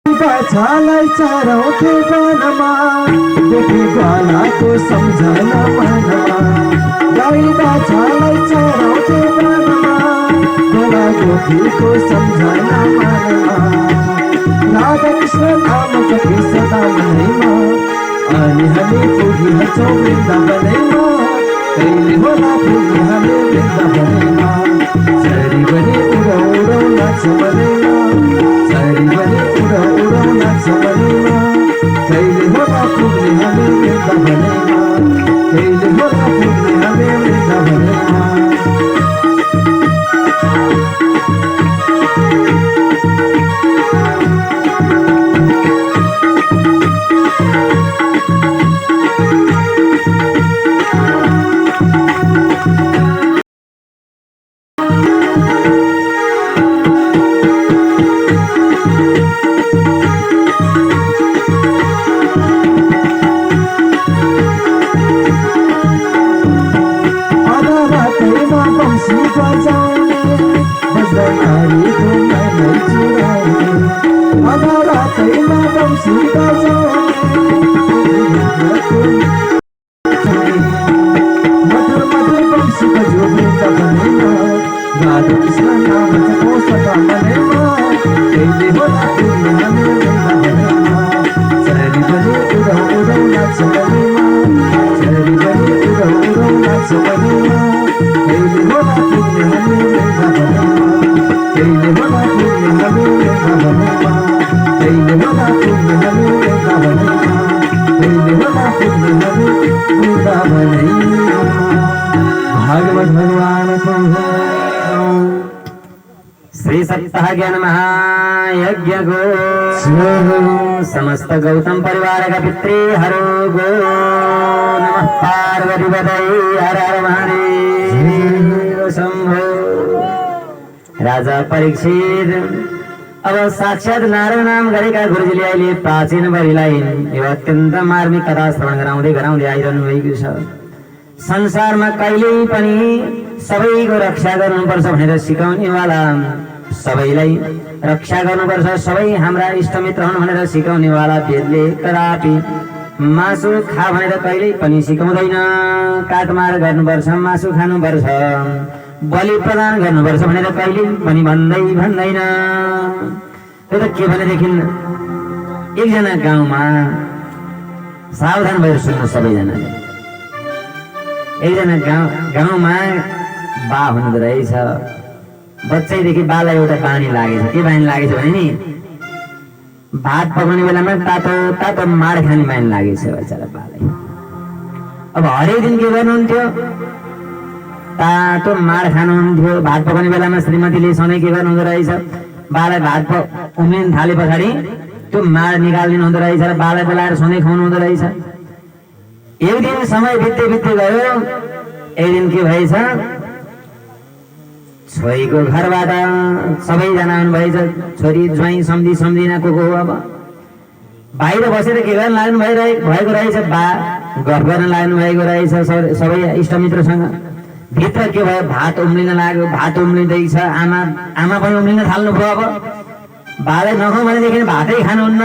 बाछालाई चराउँथे वनमा देखि ग्वालाको सम्झना मनमा गाई बाछालाई चराउँथे वनमा गोला गोठीको सम्झना मनमा राधा कृष्ण नाम जपी सदा मनैमा अनि हामी पुगिहाल्छौँ वृन्दावनैमा कहिले होला पुग्ने हामी वृन्दावनैमा सरीभरि उडौ उडौ नाच्छ मनैमा सरीभरि उडौ उडौ नाच्छ मनैमा कहिले होला पुग्ने हामी वृन्दावनैमा कहिले होला पुग्ने हामी वृन्दावनैमा भागवत भगवान श्री सप्ताह महायज्ञ गो समस्त गौतम परिवार का पितृहरो गो नमः पार्वती पतये हर हर महादेव शंभो। राजा परीक्षित अब साक्षात नारायण नाम गरेका गुरुजीले अहिले प्राचीन बलिलाई यो अत्यन्त मार्मिक कथा श्रवण गराउँदै आइरहनु भएको छ। संसारमा कहिल्यै पनि सबैको रक्षा गर्नुपर्छ भनेर सिकाउनेवाला, सबैलाई रक्षा गर्नुपर्छ, सबै हाम्रा इष्टमित्र हुन् भनेर सिकाउनेवाला वेदले कदापि मासु खा भनेर कहिल्यै पनि सिकाउँदैन। काटमार गर्नुपर्छ, मासु खानुपर्छ, बलि प्रदान गर्नुपर्छ भनेर कहिले पनि भन्दैन। त्यो त के भनेदेखि एकजना गाउँमा सावधान भएर सुन्नु सबैजनाले। एकजना गाउँमा बा हुनुहुँदो रहेछ। बच्चैदेखि बालाई एउटा बानी लागेछ। के बानी लागेछ भने नि भात पकाउने बेलामा तातो तातो माड खाने बानी लागेछ बेचारा बालाई। अब हरेक दिन के गर्नुहुन्थ्यो, तातो माड खानुहुन्थ्यो। भात पकाउने बेलामा श्रीमतीले सधैँ के गर्नुहुँदो रहेछ, बालाई भात उम्लिन थाले पछाडि त्यो माड निकालिदिनु हुँदो रहेछ र बालाई बोलाएर सधैँ खुवाउनु हुँदो रहेछ। एक दिन समय बित्दै गयो। एक दिन के भएछ, छोरीको घरबाट सबैजना आउनुभएछ। छोरी ज्वाइँ सम्झिना को हो। अब बाहिर बसेर के गर्न लाग्नु भएको रहेछ, बा गफ गर्न लाग्नु भएको रहेछ सबै इष्टमित्रसँग। भित्र के भयो, भात उम्लिन लाग्यो, भात उम्लिँदैछ। आमा पनि उम्लिन थाल्नुभयो। अब बालाई नखाउँ भनेदेखि भातै खानुहुन्न।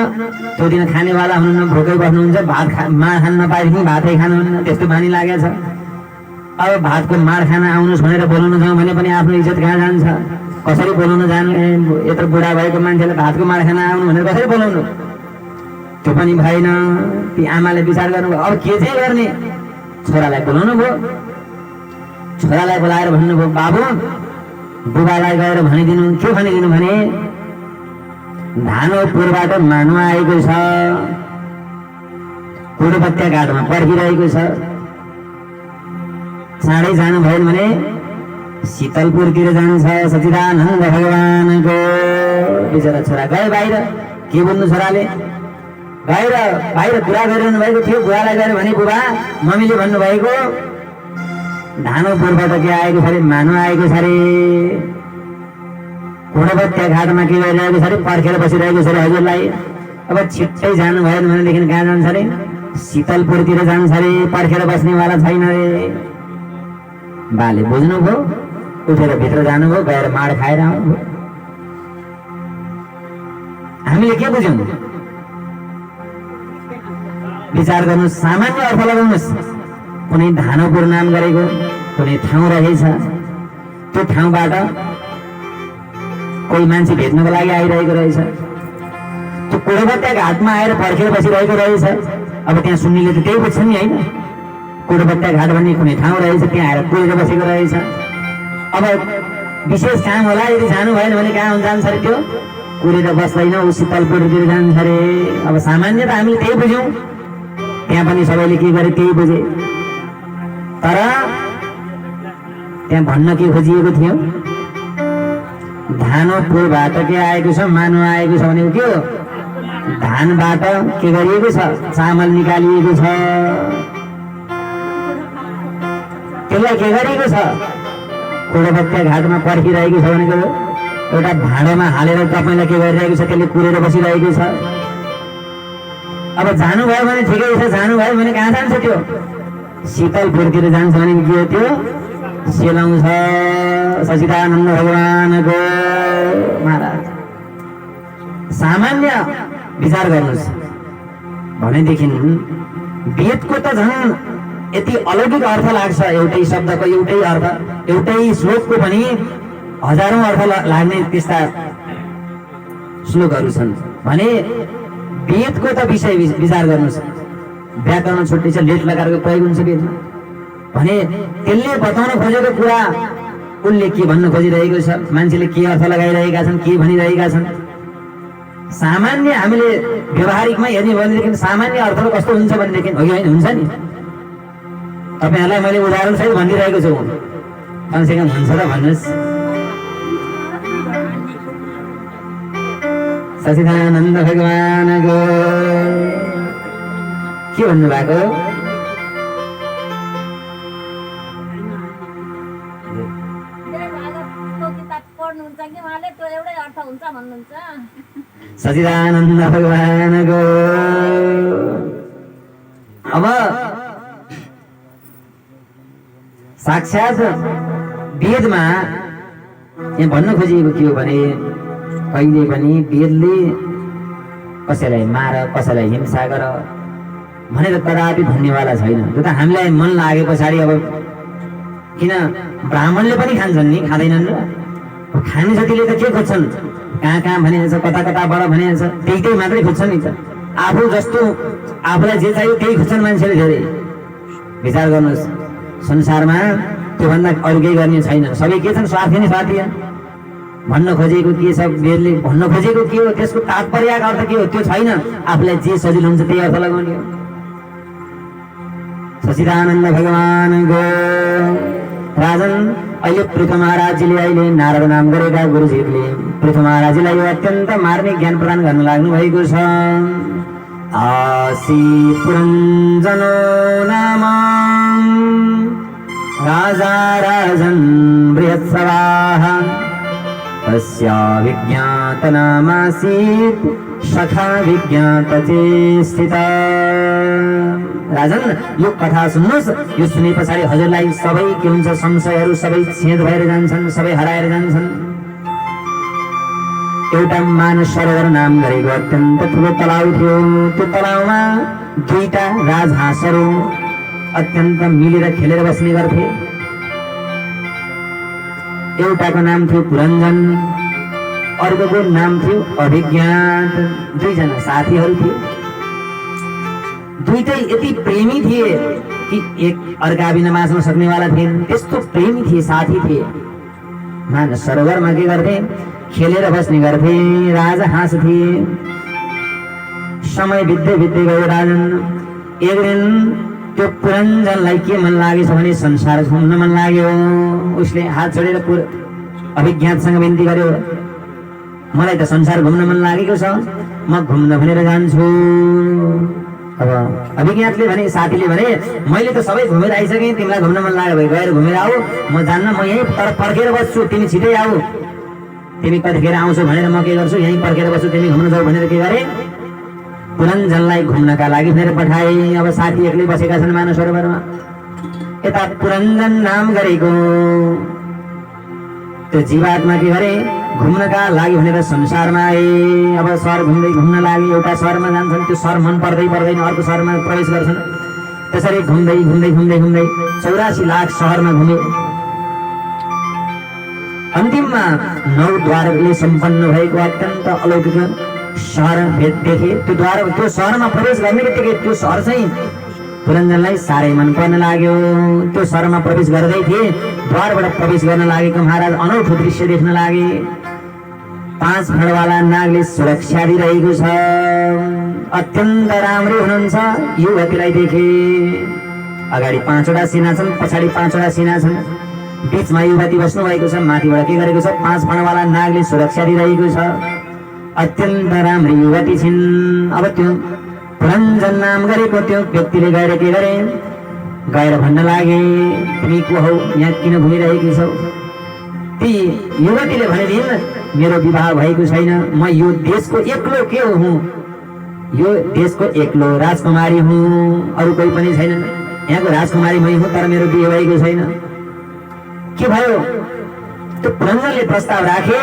त्यो दिन खानेवाला हुनुहुन्न, भोकै बस्नुहुन्छ। माड खान नपाएदेखि भातै खानुहुन्न, त्यस्तो बानी लागेछ। अब भातको माड खान आउनुहोस् भनेर बोलाउन जाउँ भने पनि आफ्नो इज्जत कहाँ जान्छ। कसरी बोलाउन जानु, यत्रो बुढा भएको मान्छेले भातको माड खान आउनु भनेर कसरी बोलाउनु, त्यो पनि भएन। ती आमाले विचार गर्नुभयो, अब के चाहिँ गर्ने। छोरालाई बोलाउनु भयो। छोरालाई बोलाएर भन्नुभयो, बाबु बुबालाई गएर भनिदिनु। के भनिदिनु भने धानोपुरबाट मानु आएको छ, कुडपत्या घाटमा पर्खिरहेको छ। चाँडै जानु भएन भने शीतलपुरतिर जान्छ सच्चिदानन्द भगवानको। बिचरा छोरा गयो बाहिर। के बोल्नु छोराले, बाहिर कुरा गरिरहनु भएको थियो। बुवालाई गएर भने बुबा मम्मीले भन्नुभएको धानोपुरबाट के आएको छ अरे, मानु आएको छ अरे, कुडपत्या घाटमा के गरिरहेको छ अरे, पर्खेर बसिरहेको छ अरे हजुरलाई। अब छिट्टै जानु भएन भनेदेखि कहाँ जान्छ अरे, शीतलपुरतिर जान्छ अरे, पर्खेर बस्नेवाला छैन अरे। बाले बुझ्नुभयो, उठेर भित्र जानुभयो, गएर माड खाएर आउनुभयो। हामीले के बुझ्यौँ? विचार गर्नुहोस्, सामान्य अर्थ लगाउनुहोस्। कुनै धानोपुर नाम गरेको कुनै ठाउँ रहेछ, त्यो ठाउँबाट कोही मान्छे भेट्नको लागि आइरहेको रहेछ, त्यो कोडोबत्या घाटमा आएर पर्खेर बसिरहेको रहेछ। अब त्यहाँ सुन्नेले त त्यही बुझ्छ नि, होइन? कोडोबत्या घाट भन्ने कुनै ठाउँ रहेछ, त्यहाँ आएर कुरेर बसेको रहेछ। अब विशेष काम होला, यदि जानु भएन भने कहाँ जान्छ अरे? त्यो कुरेर बस्दैन, ऊ शीतलपुरतिर जान्छ अरे। अब सामान्य त हामीले त्यही बुझ्यौँ, त्यहाँ पनि सबैले के गरे त्यही बुझे। तर त्यहाँ भन्न के खोजिएको थियो? धानोपुरबाट के आएको छ, मानु आएको छ भनेको के हो? धानबाट के गरिएको छ? चामल निकालिएको छ। त्यसलाई के गरिएको छ? कोडोबत्या घाटमा पर्खिरहेको छ भनेको एउटा भाँडोमा हालेर तपाईँलाई के गरिरहेको छ? त्यसले कुरेर बसिरहेको छ। अब जानुभयो भने ठिकै छ, जानुभयो भने कहाँ जान्छ? त्यो शीतलपुरतिर जान्छ भने के हो? त्यो सेलाउँछ सचिदानन्द भगवानको। महाराज सामान्य विचार गर्नुहोस् भनेदेखि वेदको त झन् यति अलौकिक अर्थ लाग्छ। एउटै शब्दको एउटै अर्थ, एउटै श्लोकको पनि हजारौं अर्थ लाग्ने त्यस्ता श्लोकहरू छन् भने वेदको त विषय विचार गर्नुहोस्। व्याकरण छुट्टै छ, लेट लगाएको प्रयोग हुन्छ वेदमा भने त्यसले बताउन खोजेको कुरा उसले के भन्न खोजिरहेको छ, मान्छेले के अर्थ लगाइरहेका छन्, के भनिरहेका छन्। सामान्य हामीले व्यवहारिकमा हेर्ने भनेदेखि सामान्य अर्थहरू कस्तो हुन्छ भनेदेखि हो कि होइन? हुन्छ नि। तपाईँहरूलाई मैले उदाहरण सहित भनिदिइरहेको छु, कमसेकम हुन्छ त भन्नुहोस्। सचिदानन्द भगवानको के भन्नु भएको? सचिदानन्द भगवानको। अब साक्षात वेदमा यहाँ भन्न खोजिएको के हो भने कहिले पनि वेदले कसैलाई मार, कसैलाई हिंसा गर भनेर कदापि भन्नेवाला छैन। त्यो त हामीलाई मन लागे पछाडि अब किन ब्राह्मणले पनि खान्छन् नि, खाँदैनन् र? खाने जतिले त के खोज्छन्? कहाँ कहाँ भनेको छ, कता कताबाट भनेको छ, त्यही त्यही मात्रै खोज्छन् नि त। आफू जस्तो आफूलाई जे चाहियो त्यही खोज्छन् मान्छेले। धेरै विचार गर्नुहोस्, संसारमा त्योभन्दा अरू केही गर्ने छैन। सबै के छन्? स्वार्थी नै स्वार्थी। भन्न खोजेको के छ? वेदले भन्न खोजेको के हो? त्यसको तात्पर्यको अर्थ के हो? त्यो छैन। आफूलाई जे सजिलो हुन्छ त्यही अर्थ लगाउने हो। सचिदानन्द भगवानको। राजन अहिले पृथु महाराजजीले अहिले नारद नाम गरेका गुरुजीले पृथु महाराजजीलाई यो अत्यन्त मार्मिक ज्ञान प्रदान गर्न लाग्नु भएको छ। आसी पुरञ्जनो नाम राजा राजन् बृहत्सवाः तस्या विज्ञात नामासीत् सखा विज्ञात चेष्टिता। राजन यो कथा सुन्नुहोस्, यो सुने पछाडि हजुरलाई सबै के हुन्छ? संशयहरू सबै छेद भएर जान्छन्, सबै हराएर जान्छन्। एउटा मानस सरोवर नाम गरेको अत्यन्त ठुलो तलाउ थियो। त्यो तलाउमा दुईटा राजहाँसहरू अत्यन्त मिलेर खेलेर बस्ने गर्थे। एउटाको नाम थियो पुरञ्जन, अर्कोको नाम थियो अभिज्ञात। दुईजना साथीहरू थिए। दुईटै यति प्रेमी थिए कि एक अर्का बिना बाँच्न सक्नेवाला थिए। त्यस्तो प्रेमी थिए, साथी थिए। मानस सरोवरमा के गर्थे? खेलेर बस्ने गर्थे। राजा हाँस थिए। समय बित्दै बित्दै गयो। राजन एक दिन त्यो पुरञ्जनलाई के मन लागेछ भने संसार घुम्न मन लाग्यो। उसले हात छोडेर अभिज्ञातसँग विन्ती गर्यो, मलाई त संसार घुम्न मन लागेको छ, म घुम्न भनेर जान्छु। अब अभिज्ञातले भने, साथीले भने मैले त सबै घुमेर आइसकेँ, तिमीलाई घुम्न मन लाग्यो भने गएर घुमेर आऊ, म जान्न, म यहीँ तर पर्खेर बस्छु, तिमी छिटै आऊ। तिमी कतिखेर आउँछौ भनेर म के गर्छु, यहीँ पर्खेर बस्छु, तिमी घुम्न जाऊ भनेर के गरे? पुरञ्जनलाई घुम्नका लागि भनेर पठाए। अब साथी एक्लै बसेका छन् मानस सरोवरमा। यता पुरञ्जन नाम गरेको त्यो जीवात्मा के गरे? घुम्नका लागि भनेर संसारमा आए। अब सहर घुम्न लागि एउटा सहरमा जान्छन्, त्यो सहर मन पर्दैन अर्को सहरमा प्रवेश गर्छन्। त्यसरी घुम्दै घुम्दै घुम्दै घुम्दै 84 लाख सहरमा घुमे। अन्तिममा 9 द्वारले सम्पन्न भएको अत्यन्त अलौकिक सहर देखे। त्यो सहरमा प्रवेश गर्ने बित्तिकै त्यो सहर चाहिँ पुरञ्जनलाई साह्रै मन पर्न लाग्यो। त्यो सहरमा प्रवेश गर्दै थिए, द्वारबाट प्रवेश गर्न लागेको महाराज अनौठो दृश्य देख्न लागे। 5 फणवाला नागले सुरक्षा दिइरहेको छ। अत्यन्त राम्रो हुनुहुन्छ। युवतीलाई देखे। अगाडि 5वटा सेना छन्, पछाडि 5वटा सेना छन्, बीचमा युवती बस्नु भएको छ। माथिबाट के गरेको छ? 5 फणवाला नागले सुरक्षा दिइरहेको छ। अत्यन्त राम्रो युवती छिन्। अब त्यो पुरञ्जन नाम गरेको त्यो व्यक्तिले गएर के गरे? गएर भन्न लागे, तिमी को हौ? यहाँ किन घुमिरहेकी छौ? ती युवतीले भनेदिन्, मेरो विवाह भएको छैन, म यो देशको एक्लो के हुँ, यो देशको एक्लो राजकुमारी हुँ, अरू कोही पनि छैन। यहाँको राजकुमारी मै हुँ, तर मेरो बिहे भएको छैन। के भयो? त्यो पुरञ्जनले प्रस्ताव राखे।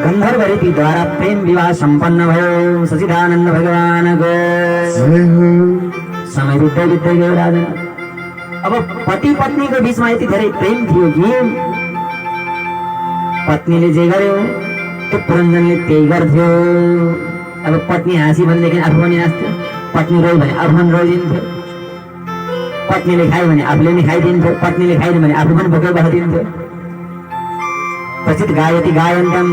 गन्धर्व रीतिद्वारा प्रेम विवाह सम्पन्न भयो। सचिदानन्द भगवानको समय बित्दै बित्दै गयो राजा। अब पति पत्नीको बीचमा यति धेरै प्रेम थियो कि पत्नीले जे गर्यो त्यो पुरञ्जनले त्यही गर्थ्यो। अब पत्नी हाँसी भनेदेखि आफू पनि हाँस्थ्यो, पत्नी रोइ भने आफू पनि रोइदिन्थ्यो, पत्नीले खायो भने आफूले नि खाइदिन्थ्यो, पत्नीले खाइदियो भने आफू पनि भोकै बस्दिन्थ्यो। क्वचित गायति गायन्त्यम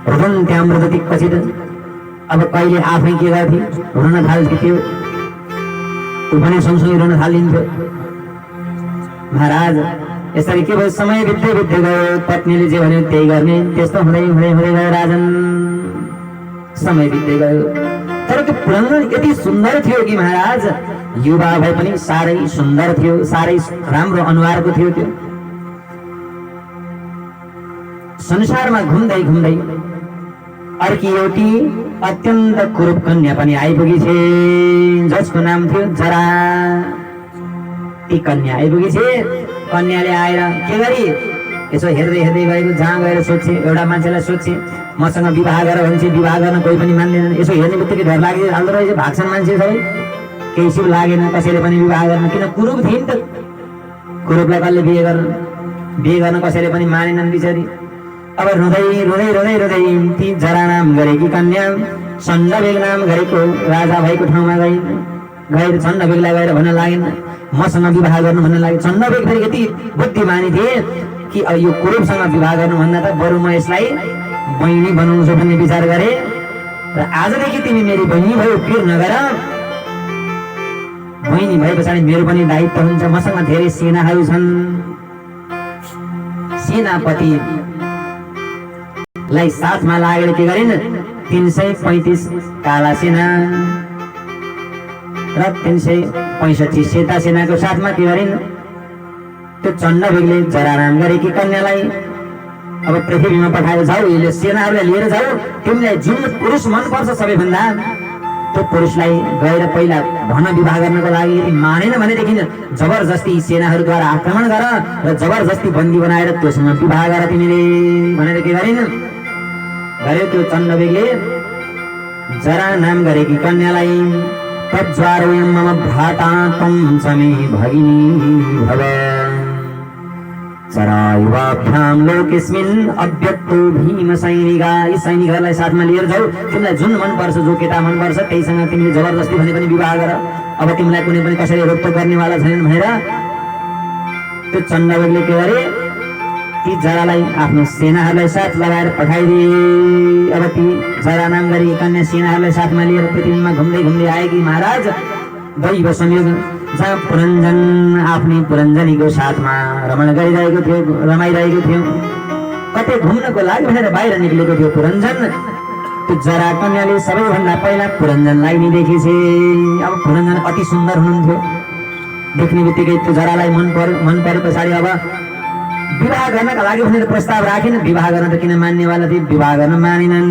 रुदन्त्यम रुदति क्वचित। अब कहिले आफै के गर्थे? रुन थाल्थ्यो, ऊ पनि सँगसँगै रुन थालिन्थ्यो। महाराज यसरी के भयो? समय बित्दै बित्दै गयो। पत्नीले जे भन्यो त्यही गर्ने। त्यस्तो हुँदै हुँदै हुँदै गयो राजन। समय बित्दै गयो। तर त्यो पुरञ्जन यति सुन्दर थियो कि महाराज, युवा भए पनि साह्रै सुन्दर थियो, साह्रै राम्रो अनुहारको थियो। त्यो संसारमा घुम्दै घुम्दै अर्की एउटी अत्यन्त कुरूप कन्या पनि आइपुगी छे, जसको नाम थियो जरा। ती कन्या आइपुगी छे। कन्याले आएर के गरी यसो हेर्दै हेर्दै गएको, जहाँ गएर सोध्छे, एउटा मान्छेलाई सोध्छे मसँग विवाह गर भन्छ, विवाह गर्न कोही पनि मान्दैनन्। यसो हेर्ने बित्तिकै डर लागिहाल्दो रहेछ, भाग्छन् मान्छे सबै, केही सिप लागेन कसैले पनि विवाह गर्न। किन? कुरूप थिइन् त, कुरूपलाई कसले बिहे गर्न कसैले पनि मानेनन् बिचारी। अब रुँदै रुँदै रुँदै रुँदै ती जरा नाम गरेकी कन्या चण्डबेग नाम गरेको राजा भएको ठाउँमा गएर चण्डबेगलाई गएर भन्न लागेन, मसँग विवाह गर्नु भन्न लागे। चण्डबेग फेरि यति बुद्धिमानी थिए कि अब यो कुरूपसँग विवाह गर्नुभन्दा त बरु म यसलाई बहिनी बनाउँछु भन्ने विचार गरे। र आजदेखि तिमी मेरी बहिनी भयो, पिर नगर। बहिनी भए पछाडि मेरो पनि दायित्व हुन्छ। मसँग धेरै सेनाहरू छन्। सेनापति लाई साथमा लागेर के गरिन्? 335 काला सेना र 365 सेता सेनाको साथमा के गरिन्? त्यो चण्डबेगले जरा नाम गरेकी कन्यालाई अब पृथ्वीमा पठायो, जाऊ यसले सेनाहरूलाई लिएर जाऊ, तिमीलाई जुन पुरुष मनपर्छ सबैभन्दा त्यो पुरुषलाई गएर पहिला भन विवाह गर्नको लागि। यदि मानेन भनेदेखि जबरजस्ती सेनाहरूद्वारा आक्रमण गर र जबरजस्ती बन्दी बनाएर त्योसँग विवाह गर तिमीले भनेर के गरिन्? गरे। त्यो चण्डबेगले जरा नाम गरेकी कन्यालाई तज्वारोयं मम भ्राता त्वं च मे भगिनी भव चरायुवाभ्यां लोकेस्मिन् अव्यक्तो भीम सैनिका। यी सैनिकहरूलाई साथमा लिएर जाऊ, तिमीलाई जुन मनपर्छ, जो केटा मनपर्छ त्यहीसँग तिमीले जबरजस्ती भने पनि विवाह गर। अब तिमीलाई कुनै पनि कसैले रोकटोक गर्नेवाला छैनन् भनेर त्यो चण्डबेगले के गरे? ती जरालाई आफ्नो सेनाहरूलाई साथ लगाएर पठाइदिए। अब ती जरा नाम गरी कन्या सेनाहरूलाई साथमा लिएर पृथ्वीमा घुम्दै घुम्दै आएकी महाराज। दैव संयोग जहाँ पुरञ्जन आफ्नै पुरञ्जनीको साथमा रमाइरहेको थियो। कतै घुम्नको लागि भनेर बाहिर निक्लेको थियो पुरञ्जन। त्यो जरा कन्याले सबैभन्दा पहिला पुरञ्जनलाई नि देखेछे। अब पुरञ्जन अति सुन्दर हुनुहुन्थ्यो। देख्ने बित्तिकै त्यो जरालाई मन पर्यो पछाडि अब विवाह गर्नका लागि भनेर प्रस्ताव राखिन्। विवाह गर्न त किन मान्नेवाला थिए, विवाह गर्न मानिनन्।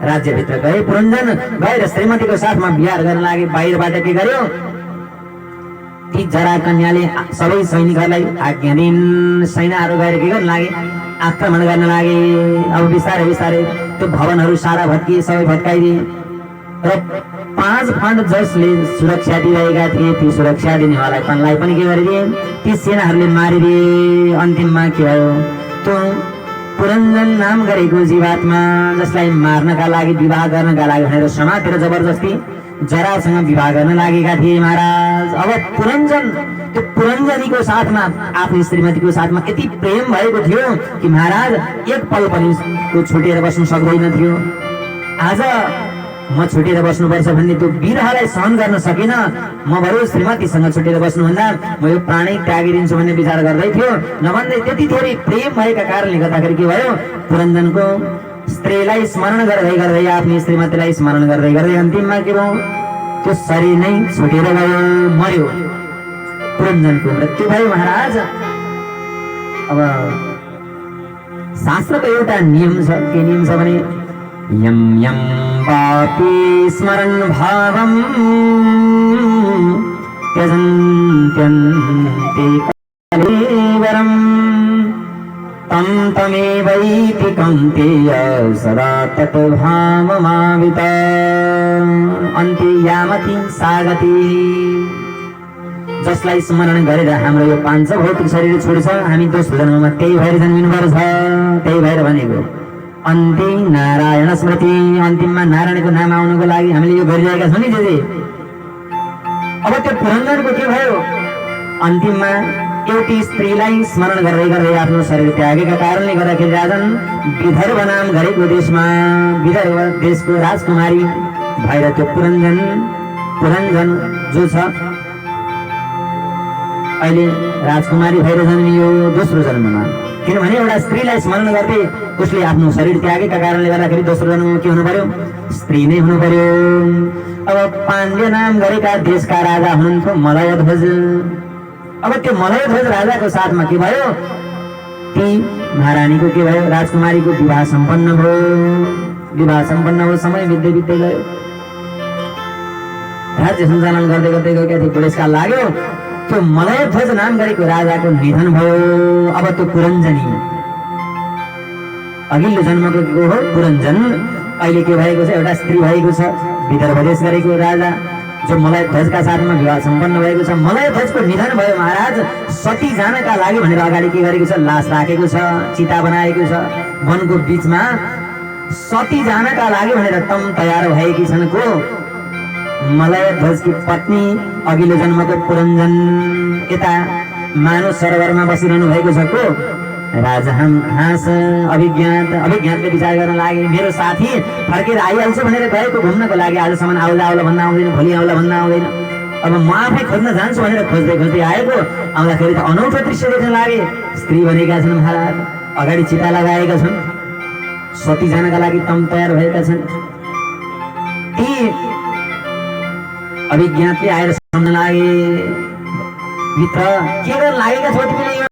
राज्यभित्र गए पुरञ्जन, गएर श्रीमतीको साथमा बिहार गर्न लागे। बाहिरबाट के गर्यो? ती जरा कन्याले सबै सैनिकहरूलाई आज्ञा दिइन्। सैनाहरू गएर के गर्न लागे? आक्रमण गर्न लागे। अब बिस्तारै बिस्तारै त्यो भवनहरू सारा भत्किए, सबै भत्काइदिए र 5 फन्ड जसले सुरक्षा दिइरहेका थिए ती सुरक्षा दिनेवालालाई पनि के गरिदिए? ती सेनाहरूले मारिदिए। अन्तिममा के भयो? त्यो पुरञ्जन नाम गरेको जीवात्मा जसलाई मार्नका लागि, विवाह गर्नका लागि भनेर समातेर जबरजस्ती जरासँग विवाह गर्न लागेका थिए महाराज। अब पुरञ्जन, त्यो पुरञ्जनीको साथमा आफ्नो श्रीमतीको साथमा यति प्रेम भएको थियो कि महाराज एक पल पनि छुटेर बस्नु सक्दैन थियो। आज म छुटेर बस्नुपर्छ भन्ने त्यो विरहलाई सहन गर्न सकिन। म बरु श्रीमतीसँग छुटेर बस्नुभन्दा म यो प्राणै त्यागिदिन्छु भन्ने विचार गर्दै थियो। नभन्दै त्यति थोरै प्रेम भएका कारणले गर्दाखेरि के भयो? पुरञ्जनको स्त्रीलाई स्मरण गर्दै गर्दै, आफ्नो श्रीमतीलाई स्मरण गर्दै गर्दै अन्तिममा के भयो? त्यो शरीर नै छुटेर गयो, मर्यो। पुरञ्जनको मृत्यु भयो महाराज। अब शास्त्रको एउटा नियम छ। के नियम छ भने यम यम पापी स्मरण भावम त्यजन्त्यन्ते कलेवरम तम तमेवैति कौन्तेय सदा तत् भावमावित अन्ते यामति सागति। जसलाई स्मरण गरेर हाम्रो यो पाँच भौतिक शरीर छोड्छ, हामी दोस्रो जन्ममा त्यही भएर जन्मिनुपर्छ। त्यही भएर भनेको अन्ते नारायण स्मृति, अन्तिममा नारायणको नाम आउनुको लागि हामीले यो गरिरहेका छौँ नि जे। अब त्यो पुरञ्जनको के भयो? अन्तिममा एउटी स्त्रीलाई स्मरण गर्दै गर्दै आफ्नो शरीर त्यागेका कारणले गर्दाखेरि राजन विदर्भ नाम गरेको देशमा, विदर्भ देशको राजकुमारी भएर त्यो पुरञ्जन जो छ अहिले राजकुमारी भएर जन्मियो दोस्रो जन्ममा। किनभने एउटा स्त्रीलाई स्मरण गर्दै उसले आफ्नो शरीर त्यागेका कारणले गर्दाखेरि दोस्रो जन्ममा के हुनु पर्यो? स्त्री नै हुनु पर्यो। अब पाण्ड्य नाम गरेका देशका राजा हुनुहुन्थ्यो मलयध्वज। अब त्यो मलयध्वज राजाको साथमा के भयो? ती महारानीको के भयो? राजकुमारीको विवाह सम्पन्न भयो। विवाह सम्पन्न हो, समय बित्दै बित्दै गयो। राज्य सञ्चालन गर्दै गर्दै गएका थिए, पुरस्कार लाग्यो। त्यो मलयध्वज नाम गरेको राजाको निधन भयो। अब त्यो पुरञ्जनी अघिल्लो जन्मको हो पुरञ्जन अहिले के भएको छ? एउटा स्त्री भएको छ। विदर्भ देश गरेको राजा जो मलयध्वजका साथमा विवाह सम्पन्न भएको छ। मलयध्वजको निधन भयो महाराज। सती जानका लागि भनेर अगाडि के गरेको छ? लास राखेको छ, चिता बनाएको छ। वनको बीचमा सती जानका लागि भनेर तम तयार भएकी छन् को? मलयध्वजकी पत्नी अघिल्लो जन्मको पुरञ्जन। यता मानव सरोवरमा बसिरहनु भएको छ को? राजा हाँस अभिज्ञातले विचार गर्न लागे, मेरो साथी फर्केर आइहाल्छ भनेर गएको घुम्नको लागि, आजसम्म आउला भन्न आउँदैन, भोलि आउला भन्न आउँदैन। अब म आफै खोज्न जान्छु भनेर खोज्दै खोज्दै आएको, आउँदाखेरि त अनौठो दृश्य देख्न लागे। स्त्री बनेका छन् महाराज, अगाडि चिता लगाएका छन्, सती जानका लागि तम तयार भएका छन्। ती अभिज्ञातले आएर सम्झन लागे, मित्र के गर्न लागेका छौ तिमीले? यो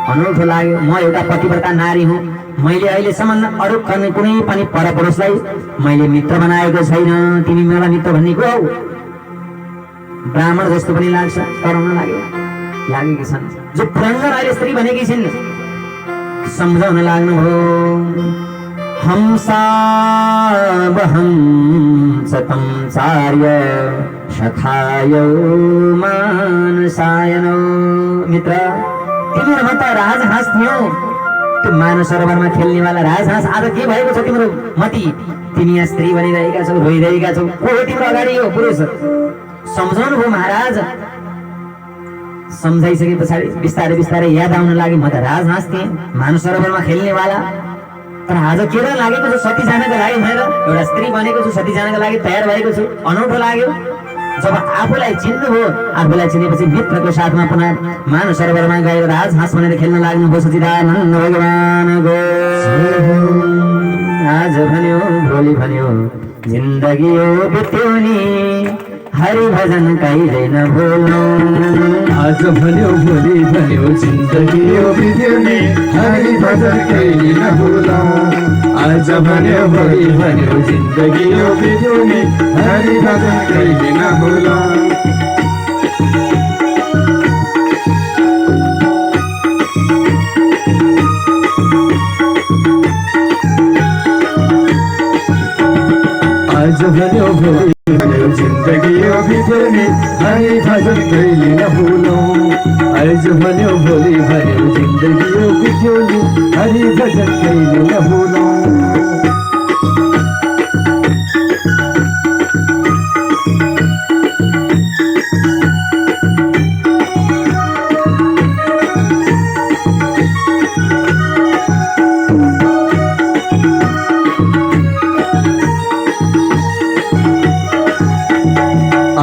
अनौठो लाग्यो। म एउटा पतिव्रता नारी हुँ। मैले अहिलेसम्म अरू कुनै पनि परपुरुषलाई मैले मित्र बनाएको छैन। तिमी मलाई मित्र भन्ने को हौ? ब्राह्मण जस्तो पनि लाग्छ, कराउन लागेकी छन्। जो पुरञ्जन अहिले स्त्री बनेकी छिन्, सम्झाउन लाग्नुभयो। हंसावहं सतं चार्य सखायो मानसायनो। मित्र तिम्रो म त राजहाँस थियौ, त्यो मानव सरोवरमा खेल्नेवाला राजहाँस। आज के भएको छ तिम्रो मती? तिमी यहाँ स्त्री बनिरहेका छौ, रोइरहेका छौ। को हो तिम्रो अगाडि यो पुरुष? सम्झाउनु भयो महाराज। सम्झाइसके पछाडि बिस्तारै बिस्तारै याद आउन लाग्यो, म त राजहाँस थिएँ, मानव सरोवरमा खेल्नेवाला। तर आज के गर्न लागेको छु? सती जानका लागि भनेर एउटा स्त्री बनेको छु, सती जानका लागि तयार भएको छु। अनौठो लाग्यो। जब आफूलाई चिन्नुभयो, आफूलाई चिनेपछि मित्रको साथमा पुनः मानव सरोवरमा गएर राजहाँस भनेर खेल्न लाग्नुभयो। सच्चिदानन्द भगवानको आज भन्यो भोलि भन्यो जिन्दगी हो बित्यो नि, हरि भजन कहिले नभुल्नु। आज भन्यो भोलि भन्यो जिन्दगी हो बित्यो नि, हरि भजन कहिले नभुल्नु। आज भन्यो भोलि भन्यो जिन्दगी हो बित्यो नि, हरि भजन कहिले नभुल्नु। आज भन्यो भोलि भन्यो जिन्दगी यो बित्यो नि हरि भजन कहिले नभुलौँ आज भन्यो भोलि भन्यो जिन्दगी यो बित्यो नि हरि भजन कहिले नभुलौँ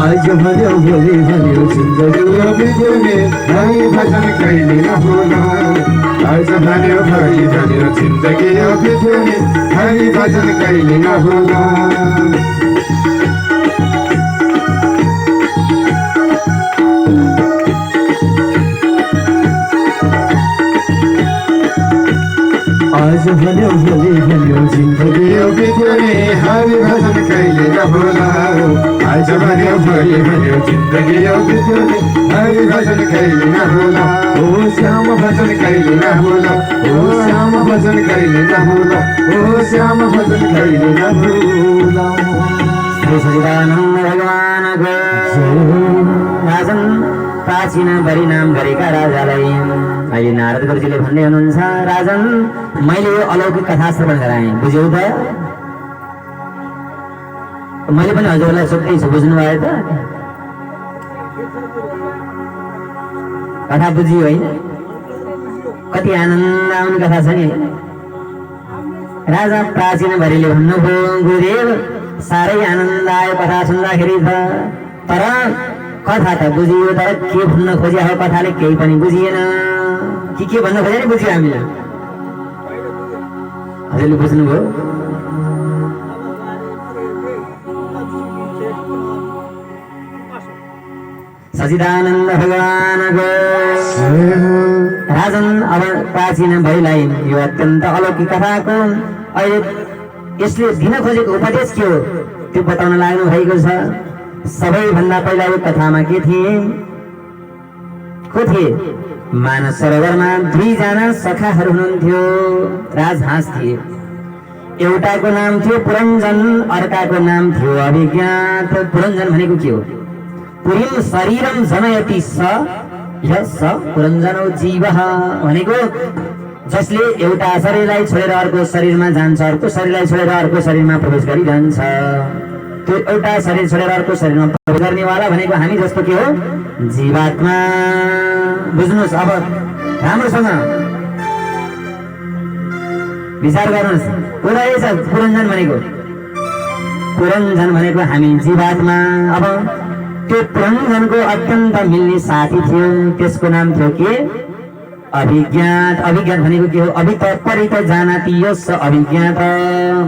आज भन्यो भोलि भन्यो जिन्दगी यो बित्यो नि हरि भजन कहिले नभुलौँ आज भन्यो भोलि भन्यो जिन्दगी यो बित्यो नि हरि भजन कहिले नभुलौँ आज भन्यो भोलि भन्यो जिन्दगी यो बित्यो नि हरि भजन कहिले नभुलौँ आज भन्यो भोलि भन्यो जिन्दगी यो बित्यो नि हरि भजन कहिले नभुलौँ ओ श्याम भजन कहिले नभुलौँ ओ श्याम भजन कहिले नभुलौँ ओ श्याम भजन कहिले नभुलौँ श्री सच्चिदानन्द भगवानको राजन प्राचीन परिणाम गरेका राजालाई अहिले नारद गुरुजीले भन्दै हुनुहुन्छ राजन मैले यो अलौकिक कथा श्रवण गराएँ बुझ्यौ त मैले पनि हजुरलाई सोध्दैछु बुझ्नु भयो त कथा बुझियो होइन कति आनन्द आउने कथा छ नि राजा प्राचीन भरिले भन्नुभयो गुरुदेव साह्रै आनन्द आयो कथा सुन्दाखेरि त तर कथा त बुझियो तर के भन्न खोजे हो कथाले केही पनि बुझिएन के भन्न खोजे नि बुझ्यो हामीले हजुरले बुझ्नुभयो सच्चिदानन्द भगवानको राजन अब प्राचीन भइलाई यो अत्यन्त अलौकिक कथाको अहिले यसले दिन खोजेको उपदेश के हो त्यो बताउन लाग्नु भएको छ सबैभन्दा पहिला यो कथामा के थिए को थिए मानस सरोवरमा दुईजना सखाहरू हुनुहुन्थ्यो राजहाँस थिए एउटाको नाम थियो पुरञ्जन अर्काको नाम थियो अभिज्ञात पुरञ्जन भनेको के हो पुरीम शरीरम जनयति स यस पुरञ्जनो जीवः भनेको जसले एउटा शरीरलाई छोडेर अर्को शरीरमा जान्छ अर्को शरीरलाई छोडेर अर्को शरीरमा प्रवेश गरिरहन्छ त्यो एउटा शरीर छोडेर अर्को शरीरमा प्रवेश गर्नेवाला भनेको हामी जस्तो के हो जीवात्मा बुझ्नुहोस् अब राम्रोसँग विचार गर्नुहोस् कुरा यही छ पुरञ्जन भनेको हामी जीवात्मा अब त्यो पुरञ्जनको अत्यन्त मिल्ने साथी थियो त्यसको नाम थियो के अभिज्ञात अभिज्ञात भनेको के हो अभित परित जानाति यस अभिज्ञात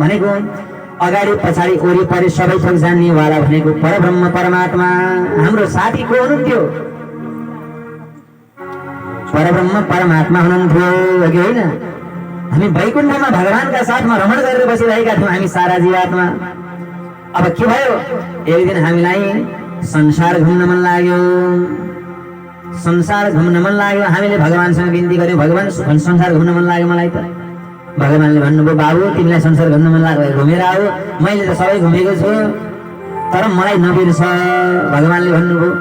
भनेको अगाडि पछाडि वरिपरि सबै थोक जान्नेवाला भनेको परब्रह्म परमात्मा हाम्रो साथी को हुनुहुन्थ्यो परब्रह्म परमात्मा हुनुहुन्थ्यो कि होइन हामी वैकुण्ठमा भगवानका साथमा रमण गरेर बसिरहेका थियौँ हामी सारा जीवात्मा अब के भयो एक दिन हामीलाई संसार घुम्न मन लाग्यो हामीले भगवानसँग बिन्ती गर्यौँ भगवान संसार घुम्न मन लाग्यो मलाई त भगवानले भन्नुभयो बाबु तिमीलाई संसार घुम्न मन लाग्यो घुमेर आऊ मैले त सबै घुमेको छु तर मलाई नबिर्स भगवानले भन्नुभयो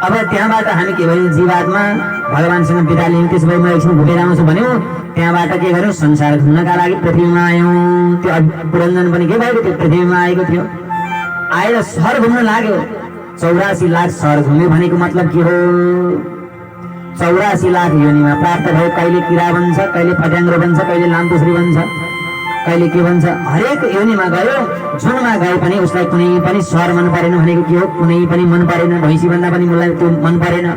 अब त्यहाँबाट हामी के भन्यौँ जीवात्मा भगवानसँग बिदा लियौँ त्यसो भए म एकछिन घुमेर आउँछु भन्यौँ त्यहाँबाट के गर्यौँ संसार घुम्नका लागि पृथ्वीमा आयौँ त्यो पुरञ्जन पनि के भएको थियो पृथ्वीमा आएको थियो आएर सहर घुम्न लाग्यो 84 लाख सहर घुम्यो भनेको मतलब के हो 84 लाख योनिमा प्राप्त भयो कहिले किरा बन्छ कहिले फट्याङ्ग्रो बन्छ कहिले लामपुछ्री बन्छ कहिले के बन्छ हरेक योनिमा गयो जुनमा गए पनि उसलाई कुनै पनि सहर मन परेन भनेको के हो कुनै पनि मन परेन भैँसी भन्दा पनि मलाई त्यो मन परेन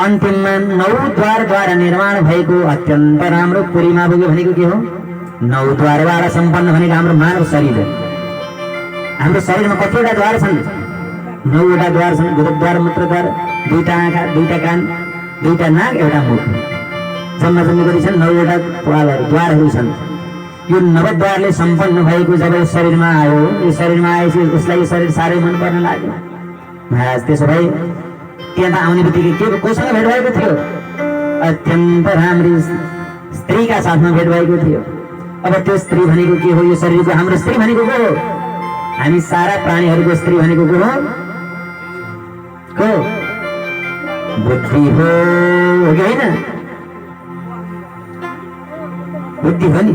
अन्तिममा 9 द्वारद्वारा निर्माण भएको अत्यन्त राम्रो पुरीमा पुग्यो भनेको के हो 9 द्वारबाट सम्पन्न भनेको हाम्रो मानव शरीर हाम्रो शरीरमा कतिवटा द्वार छन् 9वटा द्वार छन् गुरुद्वार मूत्रद्वार 2टा आँखा 2टा कान 2टा नाक एउटा मुख जम्मा गरी छन् 9वटा द्वारहरू छन् यो नवद्वारले सम्पन्न भएको जब शरीरमा आयो यो शरीरमा आएपछि उसलाई यो शरीर साह्रै मन पर्न लाग्यो महाराज त्यसो भए त्यहाँ त आउने बित्तिकै के कोसँग भेट भएको थियो अत्यन्त राम्री स्त्रीका साथमा भेट भएको थियो अब त्यो स्त्री भनेको के हो? यो शरीरको हाम्रो स्त्री भनेको को हो? हामी सारा प्राणीहरूको स्त्री भनेको को हो? बुद्धि हो कि होइन? बुद्धि हो नि।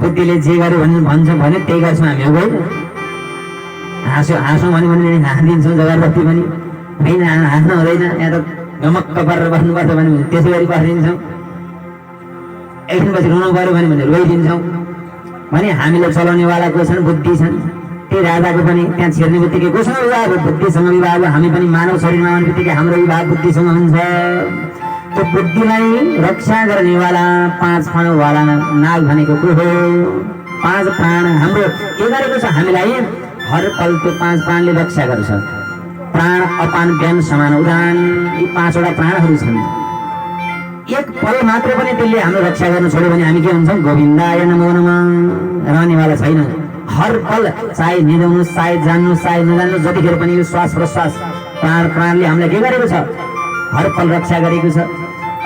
बुद्धिले जे गर्यो भन्छ भने त्यही गर्छौँ हामी, हो होइन? हाँसौँ भन्यो भने हाँसिदिन्छौँ जबरजस्ती पनि होइन, हाँस्नु हुँदैन, यहाँ त गमक्क गरेर बस्नुपर्छ भने त्यसै गरी बसिदिन्छौँ। एकछिनपछि रुनु पऱ्यो भने रोइदिन्छौँ। भने हामीले चलाउनेवाला को छन्? बुद्धि छन्। त्यही राजाको पनि त्यहाँ छिर्ने बित्तिकै कोसँग विवाह हो? बुद्धिसँग विवाह हो। हामी पनि मानव शरीरमा आउने बित्तिकै हाम्रो विवाह बुद्धिसँग हुन्छ। त्यो बुद्धिलाई रक्षा गर्नेवाला 5 प्राणवाला नाग भनेको को हो? 5 प्राण हाम्रो के गरेको छ? हामीलाई हर पल त्यो 5 प्राणले रक्षा गर्छ। प्राण अपान व्यान समान उदान, यी 5 वटा प्राणहरू छन्। एक पल मात्र पनि त्यसले हाम्रो रक्षा गर्न छोड्यो भने हामी के हुन्छौँ? गोविन्दाय नमो नमः रहनेवाला छैन। हर पल चाहे निदाउनु, चाहे जान्नु, चाहे नजान्नु, जतिखेर पनि यो श्वास प्रश्वास प्राणले हामीलाई के गरेको छ? हर पल रक्षा गरेको छ।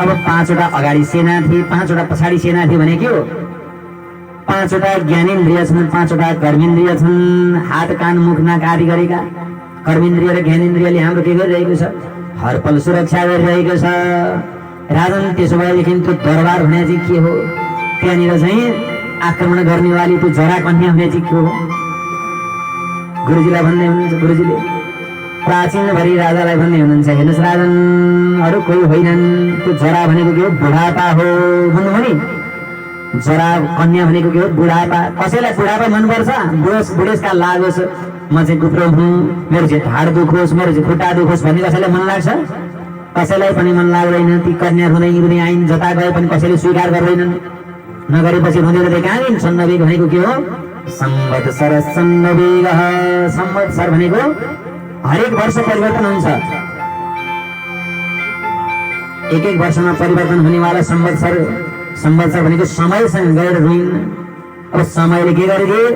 अब 5 वटा अगाडि सेना थिए, 5 वटा पछाडि सेना थिए भने के हो? 5 वटा ज्ञानेन्द्रिय छन्, 5 वटा कर्मेन्द्रिय छन्। हात कान मुख नाक आदि गरेका कर्मेन्द्रिय र ज्ञानेन्द्रियले हाम्रो के गरिरहेको छ? हर पल सुरक्षा गरिरहेको छ। राजन त्यसो भएदेखि त्यो दरबार भने चाहिँ के हो? त्यहाँनिर चाहिँ आक्रमण गर्नेवाली त्यो जरा कन्या हुने चाहिँ के हो? गुरुजीलाई भन्दै हुनुहुन्छ, गुरुजीले प्राचीनभरि राजालाई भन्दै हुनुहुन्छ, हेर्नुहोस् राजन, अरू कोही होइनन्, त्यो जरा भनेको के हो? बुढापा हो भन्नुभयो नि। जरा कन्या भनेको के हो? बुढापा। कसैलाई बुढापा मनपर्छ? बुढेसका लागोस्, म चाहिँ कुप्रो हुँ, मेरो चाहिँ ढाड दुखोस्, मेरो चाहिँ खुट्टा दुखोस् भन्ने कसैलाई मन लाग्छ? कसैलाई पनि मन लाग्दैन। ती कन्या रुँदै रुँदै आइन्, जता गए पनि कसैले स्वीकार गर्दैनन्। नगरेपछि रुँदै रुँदै कहाँ गइन्? सन्नवेग भनेको के हो? संवत्सर सन्नवेग। संवत्सर भनेको हरेक वर्ष परिवर्तन हुन्छ। एक वर्षमा परिवर्तन हुनेवाला संवत्सर। संवत्सर भनेको समयसँग गएर रुइन। अब समयले के गरिदिए?